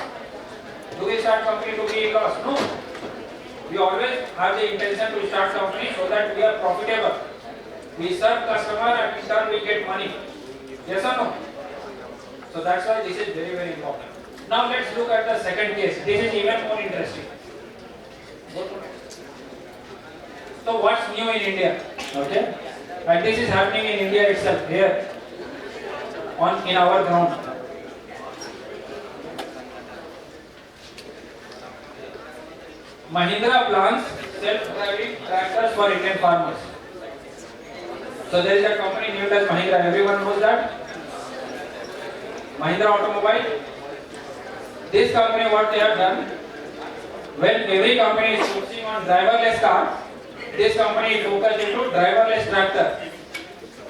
Do we start company to be lost? No. We always have the intention to start company so that we are profitable. We serve customer and in turn we get money. Yes or no? So that's why this is very, very important. Now let's look at the second case. This is even more interesting. So what's new in India? Okay? And this is happening in India itself, here, in our ground. Mahindra plans self-driving tractors for Indian farmers. So there is a company named as Mahindra. Everyone knows that? Mahindra Automobile. This company, what they have done, when every company is focusing on driverless car, this company is focused into driverless tractor.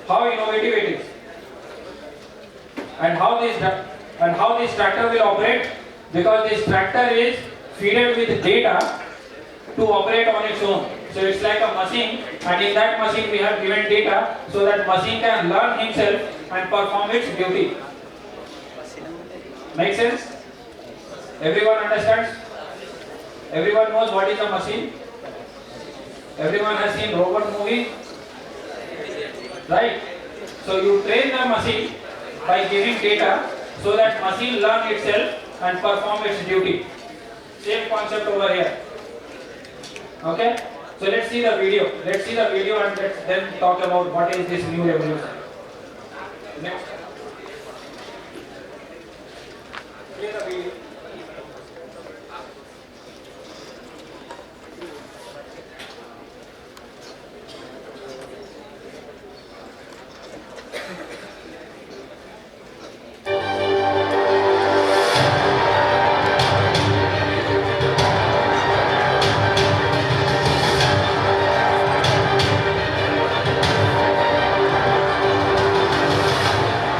how innovative it is, and how this tractor will operate, because this tractor is fed with data to operate on its own. So it's like a machine, and in that machine we have given data so that machine can learn himself and perform its duty. Make sense? Everyone understands? Everyone knows what is a machine? Everyone has seen robot movie? Right? So you train the machine by giving data so that machine learn itself and perform its duty. Same concept over here. Okay? So let's see the video. Let's see the video and let's then talk about what is this new revolution. Next. Play the video.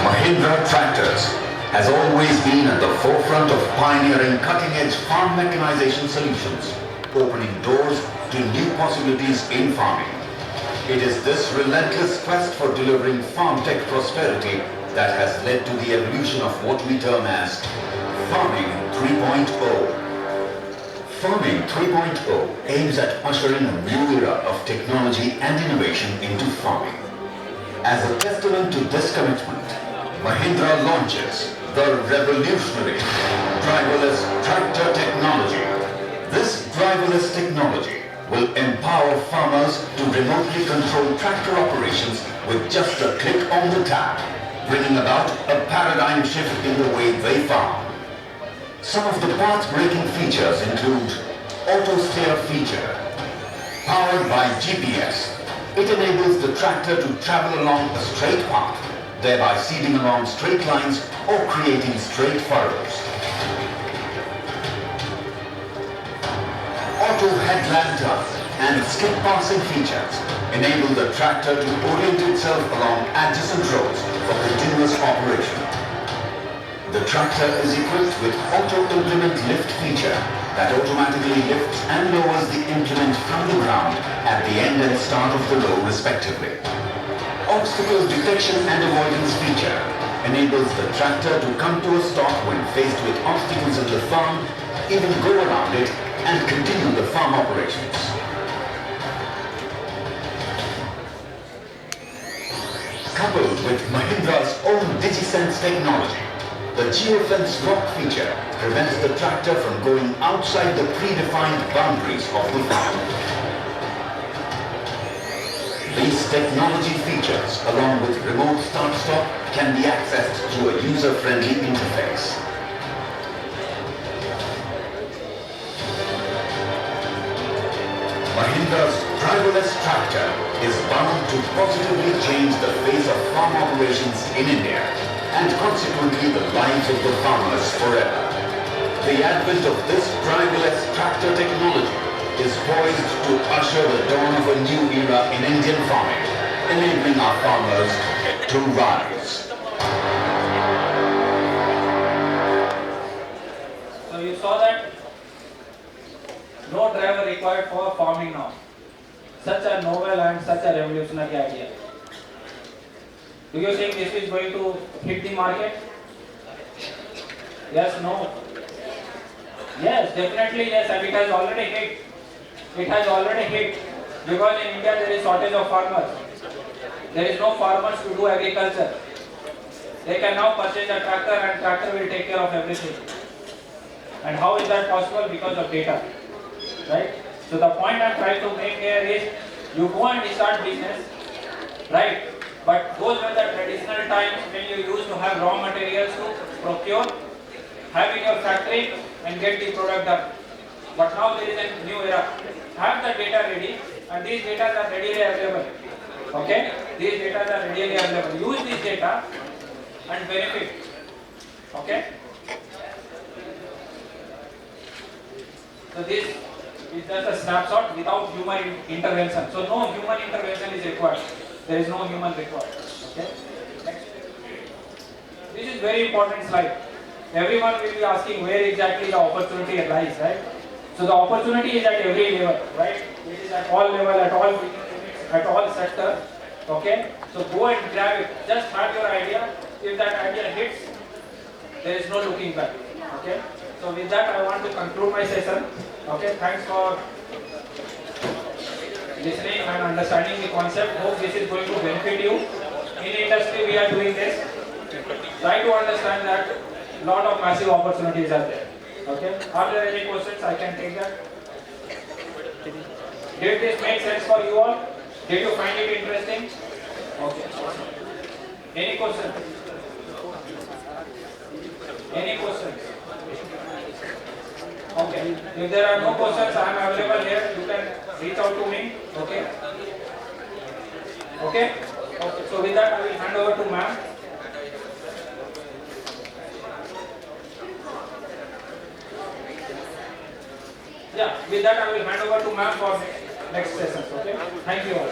Mahindra Tractors has always been at the forefront of pioneering cutting-edge farm mechanization solutions, opening doors to new possibilities in farming. It is this relentless quest for delivering farm tech prosperity that has led to the evolution of what we term as Farming 3.0. Farming 3.0 aims at ushering a new era of technology and innovation into farming. As a testament to this commitment, Mahindra launches the revolutionary driverless tractor technology. This driverless technology will empower farmers to remotely control tractor operations with just a click on the tab, bringing about a paradigm shift in the way they farm. Some of the path-breaking features include auto steer feature. Powered by GPS, it enables the tractor to travel along a straight path, thereby seeding along straight lines or creating straight furrows. Auto headland turn and skip passing features enable the tractor to orient itself along adjacent roads for continuous operation. The tractor is equipped with auto implement lift feature that automatically lifts and lowers the implement from the ground at the end and start of the row respectively. Obstacle detection and avoidance feature enables the tractor to come to a stop when faced with obstacles in the farm, even go around it and continue the farm operations. Coupled with Mahindra's own DigiSense technology, the geofence lock feature prevents the tractor from going outside the predefined boundaries of the farm. These technology features, along with remote start-stop, can be accessed through a user-friendly interface. Mahindra's driverless tractor is bound to positively change the face of farm operations in India and consequently the lives of the farmers forever. The advent of this driverless tractor technology is poised to usher the dawn of a new era in Indian farming, enabling our farmers to rise. So you saw that no driver required for farming now. Such a novel and such a revolutionary idea. Do you think this is going to hit the market? Yes, no? Yes, definitely yes, and it has already hit. It has already hit because in India there is shortage of farmers. There is no farmers to do agriculture. They can now purchase a tractor and tractor will take care of everything. And how is that possible? Because of data. Right? So the point I am trying to make here is you go and start business, right? But those were the traditional times when you used to have raw materials to procure, have in your factory and get the product done. But now there is a new era. Have the data ready and these data are readily available. Okay? These data are readily available. Use this data and benefit. Okay? So this is just a snapshot without human intervention. So no human intervention is required. There is no human required. Okay. Next. This is very important slide. Everyone will be asking where exactly the opportunity lies, right? So the opportunity is at every level, right? It is at all level, at all sector. Okay. So go and grab it. Just have your idea. If that idea hits, there is no looking back. Okay. So with that, I want to conclude my session. Okay. Thanks for listening and understanding the concept. Hope this is going to benefit you. In industry, we are doing this. Try to understand that lot of massive opportunities are there. Okay. Are there any questions? I can take that. Did this make sense for you all? Did you find it interesting? Okay. Any questions? Any questions? Okay. If there are no questions, I am available here. You can reach out to me. Okay. Okay. Okay. So with that, I will hand over to ma'am. Yeah. With that, I will hand over to ma'am for next sessions. Okay. Thank you all.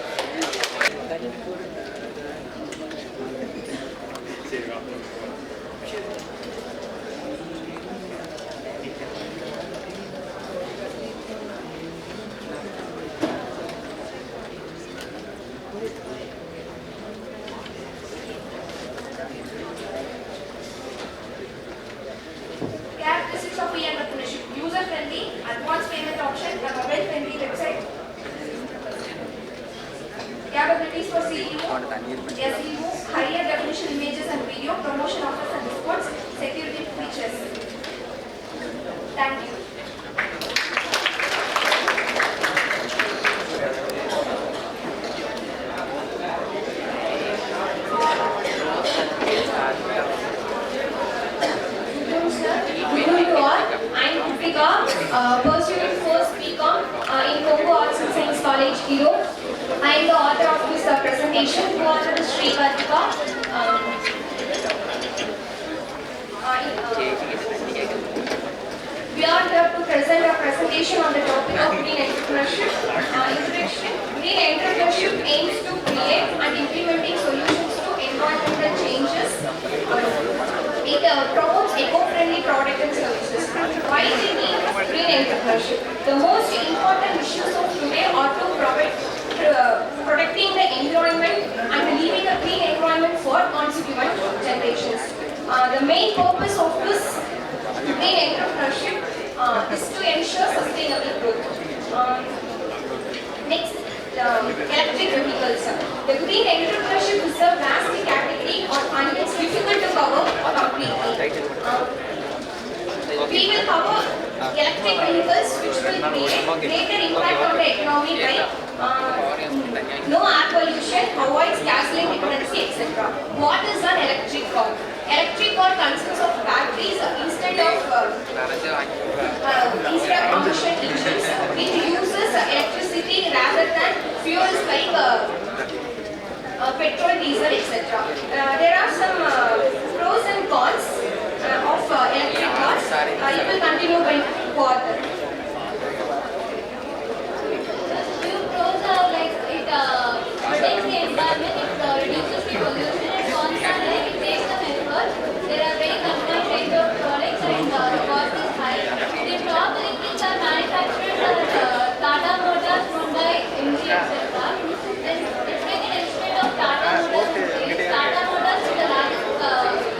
Characteristics of e-entrepreneurship: user-friendly, advanced payment option, and mobile-friendly website. Capabilities for CEO, SEO, higher definition images and video, promotion offers and discounts, security features. Thank you. Pursuing first BCom in Congo Arts and Science College, Europe. I am the author of this presentation. Co-author is Sri Kartika. We are here to present a presentation on the topic of green entrepreneurship. Introduction. Green entrepreneurship aims to create and implementing solutions to environmental changes. It promotes eco-friendly products and services. Why do we need green entrepreneurship? The most important issues of today are to protecting the environment and leaving a clean environment for consequent generations. The main purpose of this green entrepreneurship is to ensure sustainable growth. Next, electric vehicles. The green entrepreneurship is a vast category and it's difficult to cover completely. We will cover electric vehicles which will create greater impact on the economy by no air pollution, avoids gasoline dependency, etc. What is an electric car? Electric car consists of batteries instead of combustion engines. It uses electricity rather than fuels like petrol, diesel, etc. There are some pros and cons of electric cars. You will continue by co-author. Few pros are like it protects the environment, it reduces the pollution, and cons are like it takes some effort. There are very confined range of products and cost is high. The top vehicles are manufactured at Tata Motors, Hyundai, MG, etc. Then it's like an instead of Tata Motors, Tata Motors is the largest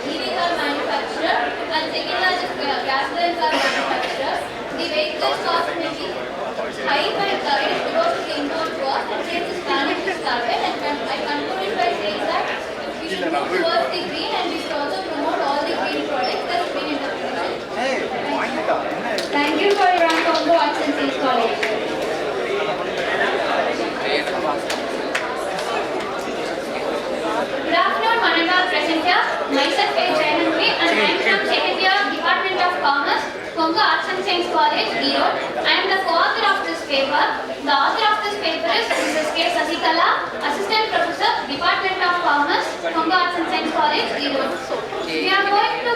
EV car manufacturer and second largest gasoline car manufacturer. The vehicle cost may be high, but it is because of the import cost and since this planet is started, and I concluded by saying that we should move towards the green and we should also promote all the green products that have been introduced. Thank you for your Congo Arts and Science College. Good afternoon, Honorable Presenter. Myself K.S.Rangasamy and I am from second year Department of Commerce, Congo Arts and Science College, Europe. I am the co-author of this paper. The author of this paper is Mrs. K.S.Rangasamy, Assistant Professor, Department of Commerce, Congo Arts and Science College, Europe. We are going to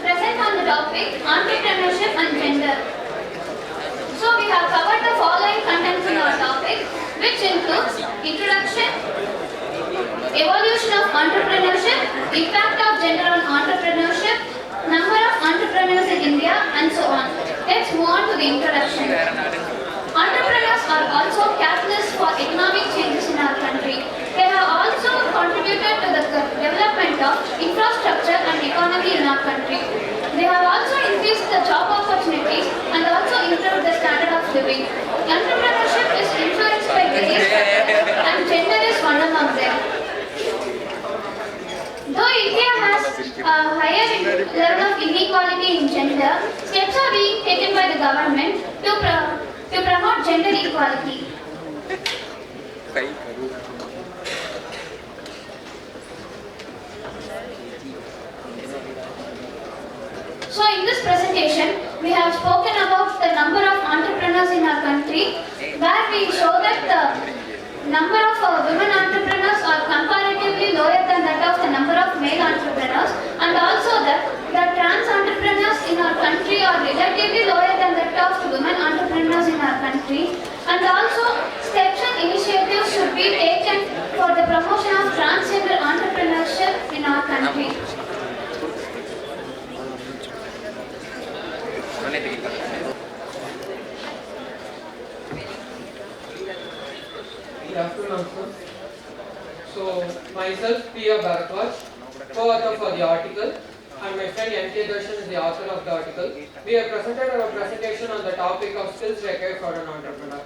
present on the topic entrepreneurship and gender. So we have covered the following contents in our topic, which includes introduction, evolution of entrepreneurship, impact of gender on entrepreneurship, number of entrepreneurs in India, and so on. Let's move on to the introduction. Entrepreneurs are also catalysts for economic changes in our country. They have also contributed to the development of infrastructure and economy in our country. They have also increased the job opportunities and also improved the standard of living. Entrepreneurship is influenced by various factors and gender is one among them. Though India has a higher level of inequality in gender, steps are being taken by the government to promote gender equality. So in this presentation, we have spoken about the number of entrepreneurs in our country, where we show that the number of women entrepreneurs are comparatively lower than that of the number of male entrepreneurs, and also that the trans entrepreneurs in our country are relatively lower than that of the women entrepreneurs in our country, and also steps and initiatives should be taken for the promotion of transgender entrepreneurship in our country. Good afternoon, sir. So, myself, P.A. Bharatwaj, co-author for the article, and my friend N.K. Darshan is the author of the article. We have presented our presentation on the topic of skills required for an entrepreneur.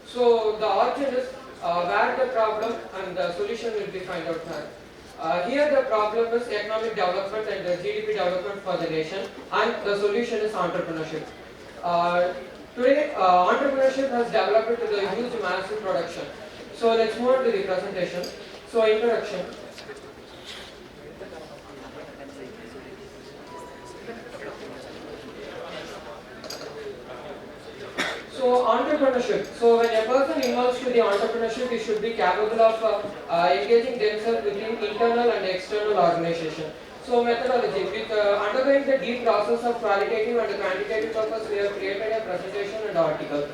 So, the origin is where the problem and the solution will be found out here. Here the problem is economic development and the GDP development for the nation, and the solution is entrepreneurship. Today, entrepreneurship has developed to the huge massive production. So let's move on to the presentation. So introduction. So entrepreneurship. So when a person involves to the entrepreneurship, he should be capable of engaging themselves within internal and external organization. So methodology. With undergoing the deep process of qualitative and quantitative purpose, we have created a presentation and article.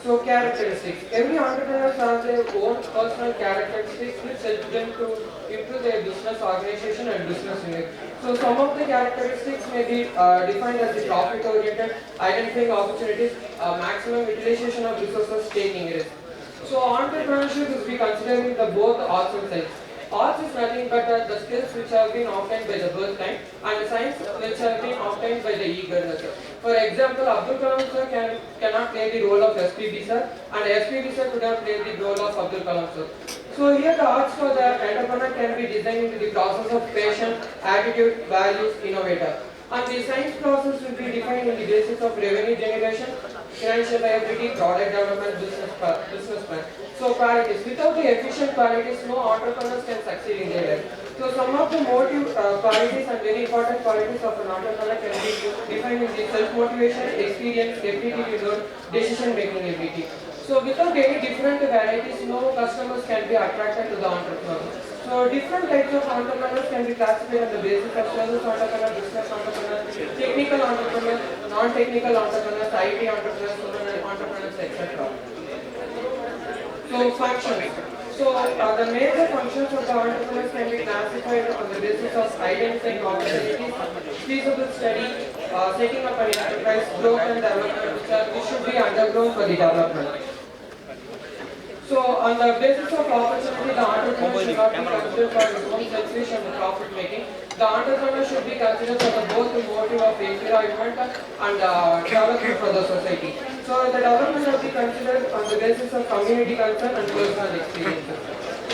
So characteristics. Every entrepreneur has their own personal characteristics which help them to improve their business organization and business unit. So some of the characteristics may be defined as the profit oriented, identifying opportunities, maximum utilization of resources, taking risk. So entrepreneurship is be considering the both arts and science. Arts is nothing but the skills which have been obtained by the birth time, and science which have been obtained by the eagerness. For example, Abdul Kalam sir cannot play the role of SPB sir, and SPB sir could not play the role of Abdul Kalam sir. So here the arts for the entrepreneur can be designed into the process of passion, attitude, values, innovator. And the science process will be defined on the basis of revenue generation, financial viability, product development, business plan. So qualities. Without the efficient qualities, no entrepreneurs can succeed in their life. So some of the motive qualities and very important qualities of an entrepreneur can be defined in the self-motivation, experience, ability to learn, decision-making ability. So without any different varieties, no customers can be attracted to the entrepreneur. So different types of entrepreneurs can be classified on the basis of service entrepreneur, business entrepreneur, technical entrepreneur, non-technical entrepreneurs, IT entrepreneurs, human entrepreneurs, etc. So functions. So the major functions of the entrepreneurs can be classified on the basis of identifying opportunities, feasible study, setting up an enterprise, growth and development, which should be undergone for the development. So on the basis of opportunity, the entrepreneur should not be considered for his own selfish and profit making. The entrepreneur should be considered for the both the motive of environment and development for the society. So the development should be considered on the basis of community concern and personal experiences.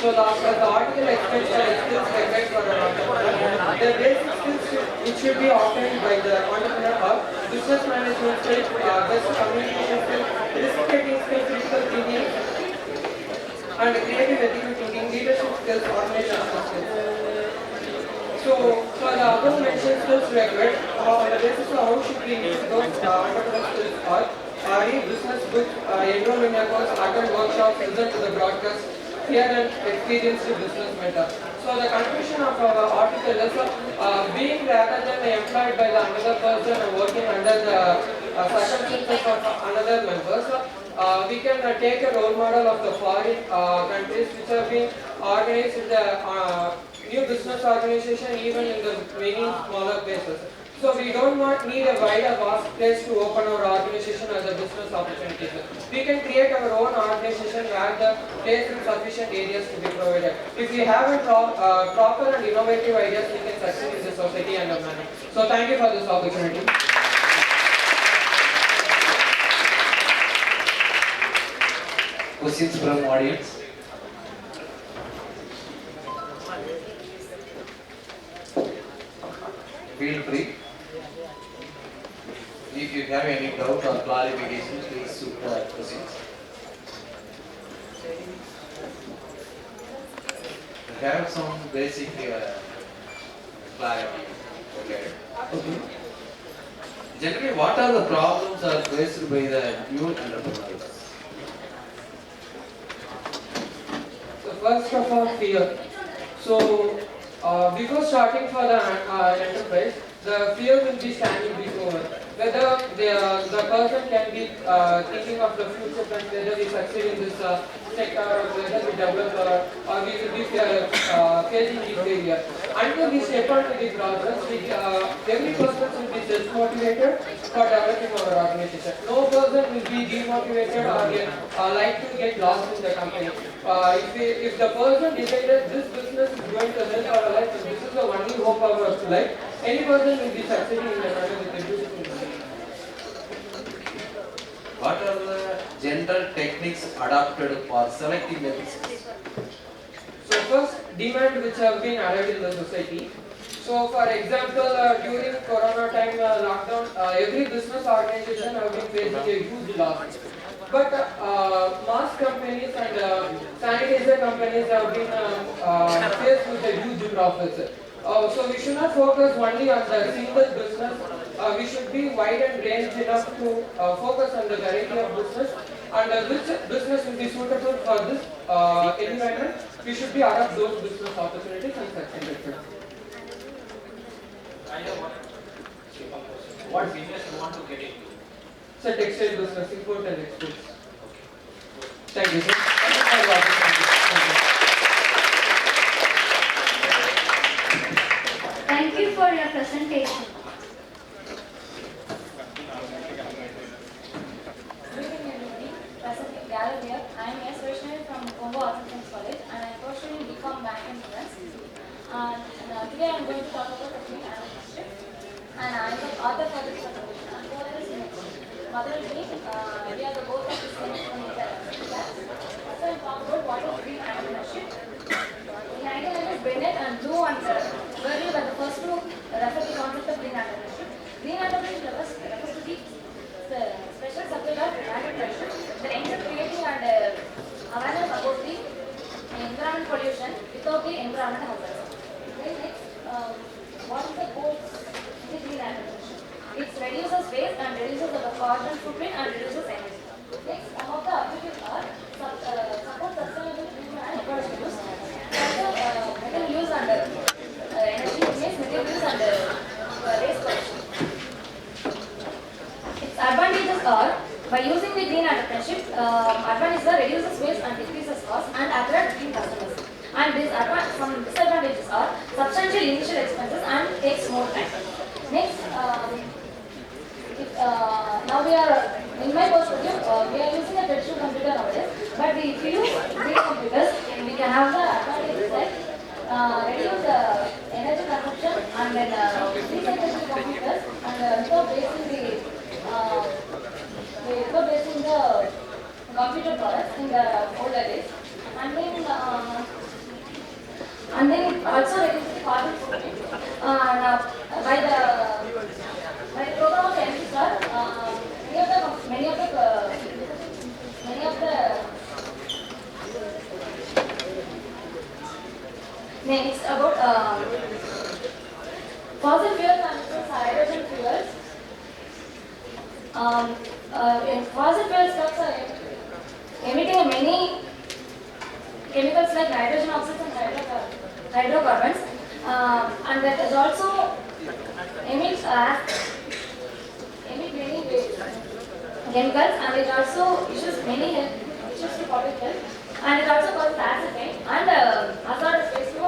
So the article explains the skills required for an entrepreneur. The basic skills which should be obtained by the entrepreneur are business management skills, best communication skills, risk taking skills, critical thinking, and creative ethical thinking, leadership skills, organizational skills. So for the above mentioned skills required, on the basis of how should we use those entrepreneurial skills are read business books, enroll in a course, attend workshops, listen to the broadcast, hear and experience the business mentor. So the conclusion of our article is being rather than employed by the another person or working under the circumstances of another member. So we can take a role model of the foreign countries which have been organized in the new business organization, even in the many smaller places. So we don't need a wider vast place to open our organization as a business opportunities. We can create our own organization where the place in sufficient areas to be provided. If we have a proper and innovative ideas, we can succeed in the society and the manner. So thank you for this opportunity. Questions from audience? Feel free. If you have any doubt or clarification, please shoot the questions. We have some basic clarity. Okay. Generally, what are the problems are faced by the new entrepreneurs? So first of all, fear. So before starting for the enterprise, the fear will be standing before us. Whether the person can be thinking of the future plans, whether we succeed in this sector or whether we develop or we will be facing this failure. Until we step onto the progress, every person will be self-motivated for developing our organization. No person will be demotivated or like to get lost in the company. If the person decided this business is going to help our life and this is the only hope of our life, any person will be succeeding in the matter with a beautiful business. What are the general techniques adopted for selecting the business? So first, demand which have been arrived in the society. So for example, during Corona time lockdown, every business organization have been facing a huge loss. But mask companies and sanitizer companies have been faced with a huge profits. So we should not focus only on the single business. We should be wide and range enough to focus on the variety of business and which business will be suitable for this environment. We should be adopt those business opportunities and succeed. What business you want to get into? It's a textile business, import and export. Thank you, sir. Thank you. Thank you for your presentation. Gallup here. I am K.S.Rangasamy from Congo Arts and College and I am pursuing BCom Bank and Finance. Today I am going to talk about technique and entrepreneurship and I am the author for this presentation. And for this Mother and me, we are the both of this from class. So I will talk about what is green entrepreneurship. In 1990s, Bennett and Blue and Burley were the first to refer the concept of green entrepreneurship. Green entrepreneurship refers to the special subject of entrepreneurship that aims at creating and awareness about the environment pollution without the environment hazards. Okay, next, what is the goal of the green entrepreneurship? It reduces waste and reduces the carbon footprint and reduces energy. Next, some of the objectives are support sustainable green and ecological use. Also, material use and energy means material use and waste collection. Its advantages are, by using the green entrepreneurship, advantages are reduces waste and decreases cost and attract green customers. And some disadvantages are substantial initial expenses and takes more time. Next, now we are, in my perspective, we are using a traditional computer nowadays, but if we use green computers, we can have the advantages like reduce the energy consumption and then recycle the computers and without basing the computer products in the older days. And then it also reduces the carbon footprint. By the program of ICSSR, many of the next about fossil fuels and hydrogen fuels. Fossil fuel stocks are emitting many chemicals like nitrogen oxides and hydrocarbons, and that is also emit many waste. chemicals, and it also issues many health issues to public health, and it also causes acid rain and hazardous waste to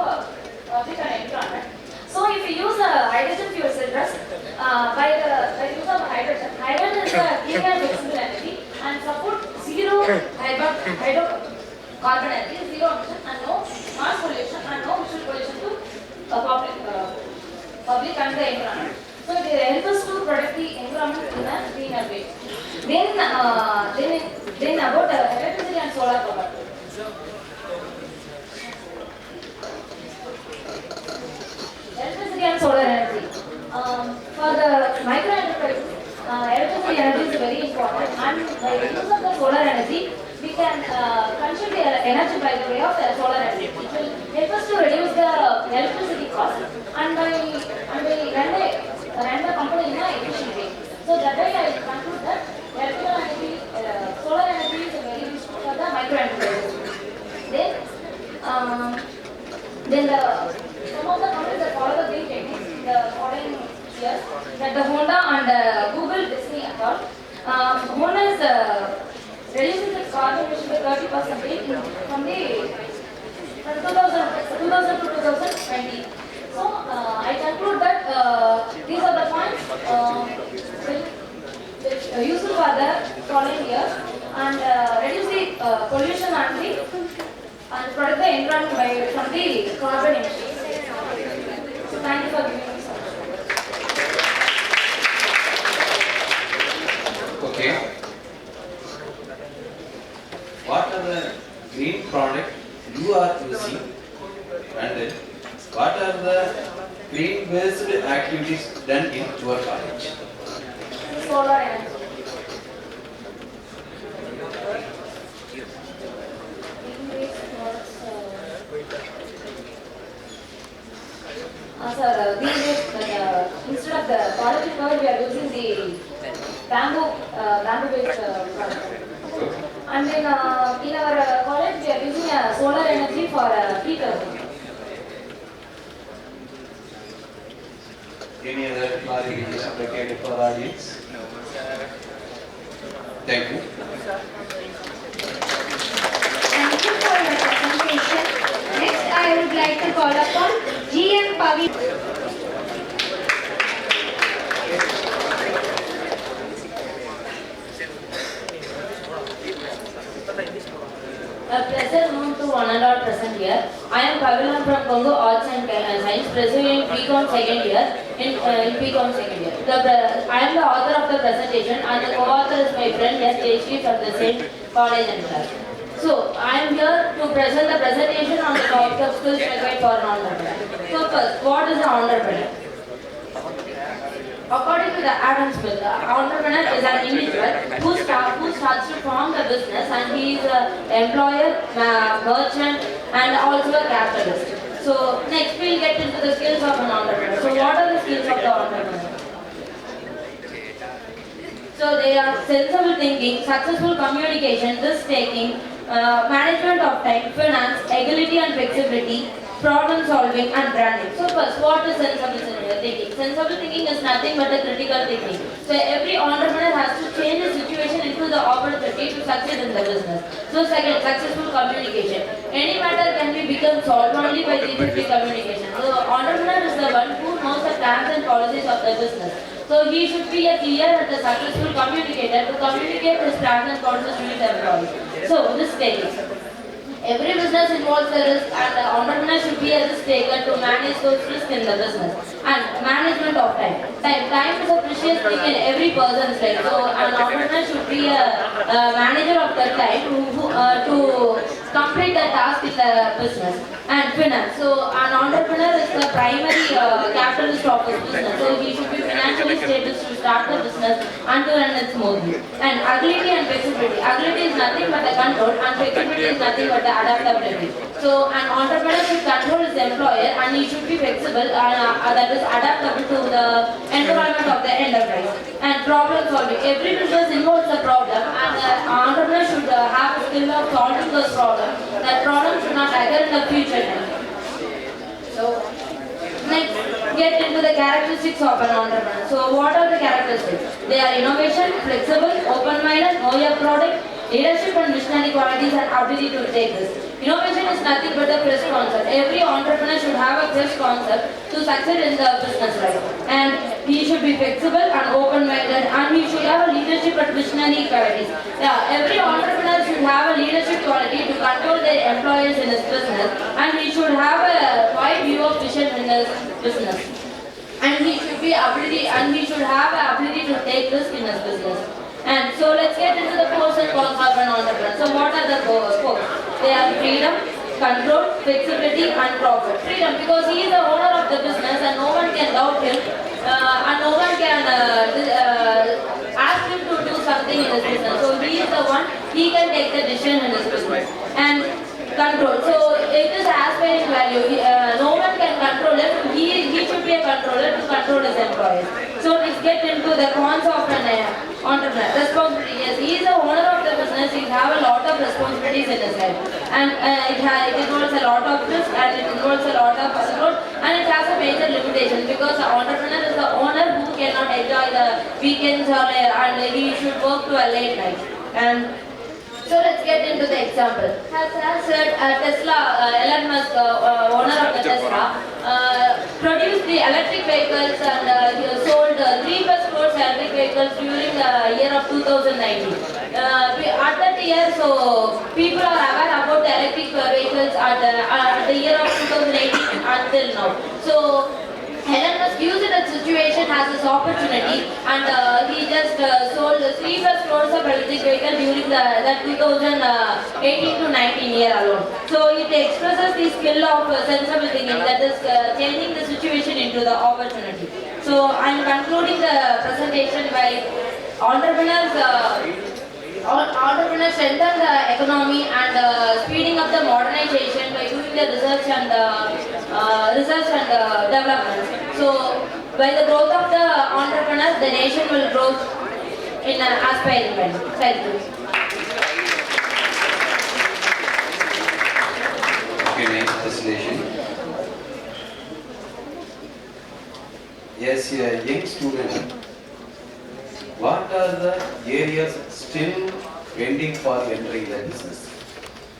public and environment. So if we use hydrogen fuel cylinders, by the use of hydrogen is a clean and flexible energy and support zero hydrocarbon energy, zero emission and no mass pollution and no visual pollution to public and the environment. So it helps us to protect the environment in a cleaner way. Then about electricity and solar power. Electricity and solar energy. For the micro enterprises, electricity energy is very important, and by the use of the solar energy, we can consume the energy by the way of the solar energy. It will help us to reduce the electricity cost and by run the company in an efficient way. So that way I conclude that electrical energy, solar energy is very useful for the micro enterprises. Then some of the companies that follow the green techniques in the following years, that the Honda and Google Disney account. Honda is reducing its carbon emission by 30% from 2000 to 2020. So I conclude that these are the points which useful for the following years and reduce the pollution and protect the environment from the carbon emissions. So thank you for giving me this opportunity. Okay. What are the green products you are using, and what are the green based activities done in your college? Solar energy. Sir, instead of the polythene cover, we are using the bamboo-based product. And then in our college, we are using solar energy for heater. Any other clarification located for the audience? Thank you. Thank you for your presentation. Next, I would like to call upon G.M. Pavi. A pleasure known to one and all present here. I am Pavilan from Congo Arts and Science, pursuing BCom second year in BCom second year. I am the author of the presentation, and the co-author is my friend S.J. from the same college and class. So I am here to present the presentation on the topic of skills required for an entrepreneur. So first, what is an entrepreneur? According to the Adam Smith, an entrepreneur is an individual who starts to form the business, and he is an employer, merchant, and also a capitalist. So next we'll get into the skills of an entrepreneur. So what are the skills of the entrepreneur? So they are sensible thinking, successful communication, risk-taking, management of time, finance, agility and flexibility, problem solving and branding. So first, what is sensible thinking? Sensible thinking is nothing but a critical thinking. So every entrepreneur has to change the situation into the opportunity to succeed in the business. So second, successful communication. Any matter can be become solved only by the effective communication. So entrepreneur is the one who knows the plans and policies of the business. So he should be a clear and a successful communicator to communicate his plans and policies to his employees. So risk taking. Every business involves a risk, and the entrepreneur should be a risk taker to manage those risks in the business. And management of time. Time is a precious thing in every person's life. So an entrepreneur should be a manager of the time to complete the task in the business. And finance. So an entrepreneur is the primary capitalist of his business. So he should be financially stable to start the business and to run it smoothly. And agility and flexibility. Agility is nothing but a control, and flexibility is nothing but the adaptability. So an entrepreneur should control his employer, and he should be flexible and that is adaptable to the environment of the enterprise. And problem solving. Every business involves a problem, and the entrepreneur should have a skill of solving those problems. That problem should not occur in the future. So Next, get into the characteristics of an entrepreneur. So what are the characteristics? They are innovation, flexible, open-minded, know your product, leadership and visionary qualities and ability to take this. Innovation is nothing but a fresh concept. Every entrepreneur should have a fresh concept to succeed in the business life. And he should be flexible and open-minded, and he should have a leadership and visionary qualities. Yeah, every entrepreneur should have a leadership quality to control their employees in his business, and he should have a wide view of vision in his business. And he should have the ability to take risk in his business. And so let's get into the pros and cons of an entrepreneur. So what are the pros? They are freedom, control, flexibility and profit. Freedom, because he is the owner of the business and no one can doubt him and no one can ask him to do something in his business. So he is the one, he can take the decision in his business. And control, so it is aspiring value. No one can control him. He should be a controller to control his employees. So let's get into the cons of an entrepreneur. Responsibility, yes, he is the owner of the business. He have a lot of responsibilities in his life, and it involves a lot of risk, and it involves a lot of control, and it has a major limitation because the entrepreneur is the owner who cannot enjoy the weekends and he should work to a late night. And so let's get into the example. As said, Tesla, Elon Musk, owner of the Tesla, produced the electric vehicles and he sold 3+ crores electric vehicles during the year of 2019. At that year, so people are aware about the electric vehicles at the year of 2018 until now. So Elon Musk used that situation as his opportunity, and he just sold 3+ crores of electric vehicles during the 2018 to 19 year alone. So it expresses the skill of sensible thinking, that is changing the situation into the opportunity. So I am concluding the presentation by entrepreneurs strengthen the economy and speeding up the modernization by doing the research and development. So by the growth of the entrepreneurs, the nation will grow in an aspiring way. Thank you. Okay, next presentation. Yes, a young student. What are the areas still pending for entering the business?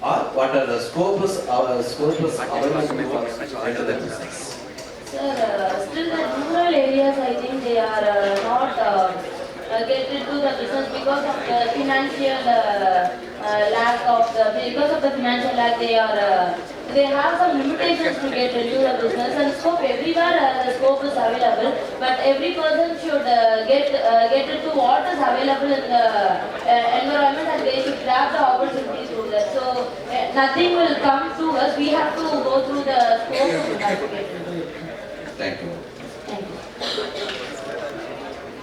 Or what are the scopes available for enter the business? Sir, still the rural areas, I think they are not get into the business because of the financial lack of the financial lack. They have some limitations to get into the business, and scope everywhere the scope is available, but every person should get into what is available in the environment, and they should grab the opportunity through that. So nothing will come to us. We have to go through the scope to have to get into it. Thank you. Thank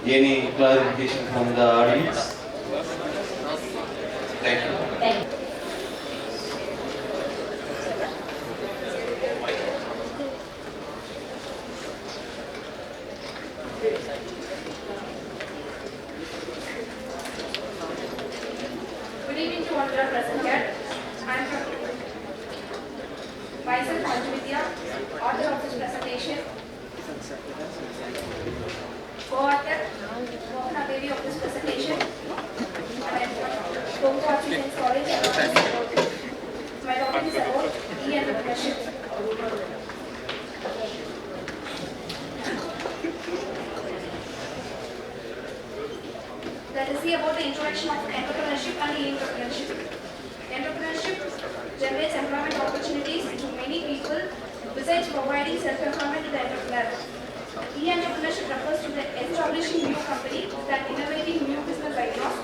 you. Any clarification from the audience? Thank you. Thank you. Good evening to all who are present here. I am myself Manjuvidya, author of this presentation, co-author, Mohana Devi of this presentation, and I am from Science College. My topic is about e-entrepreneurship. Let us see about the introduction of entrepreneurship and e-entrepreneurship. Entrepreneurship generates employment opportunities to many people besides providing self-employment to the entrepreneur. E-entrepreneurship refers to the establishing new company that innovating new business ideas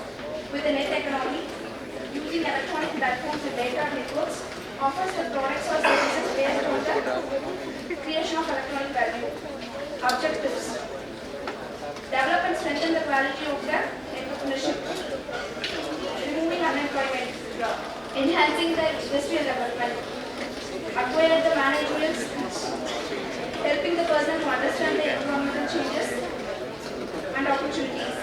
with a net economy using electronic platforms and data networks offers the products or services based on the creation of electronic value. Objectives: develop and strengthen the quality of the entrepreneurship, removing unemployment, enhancing the industrial development, acquire the managerial skills, helping the person to understand the environmental changes and opportunities.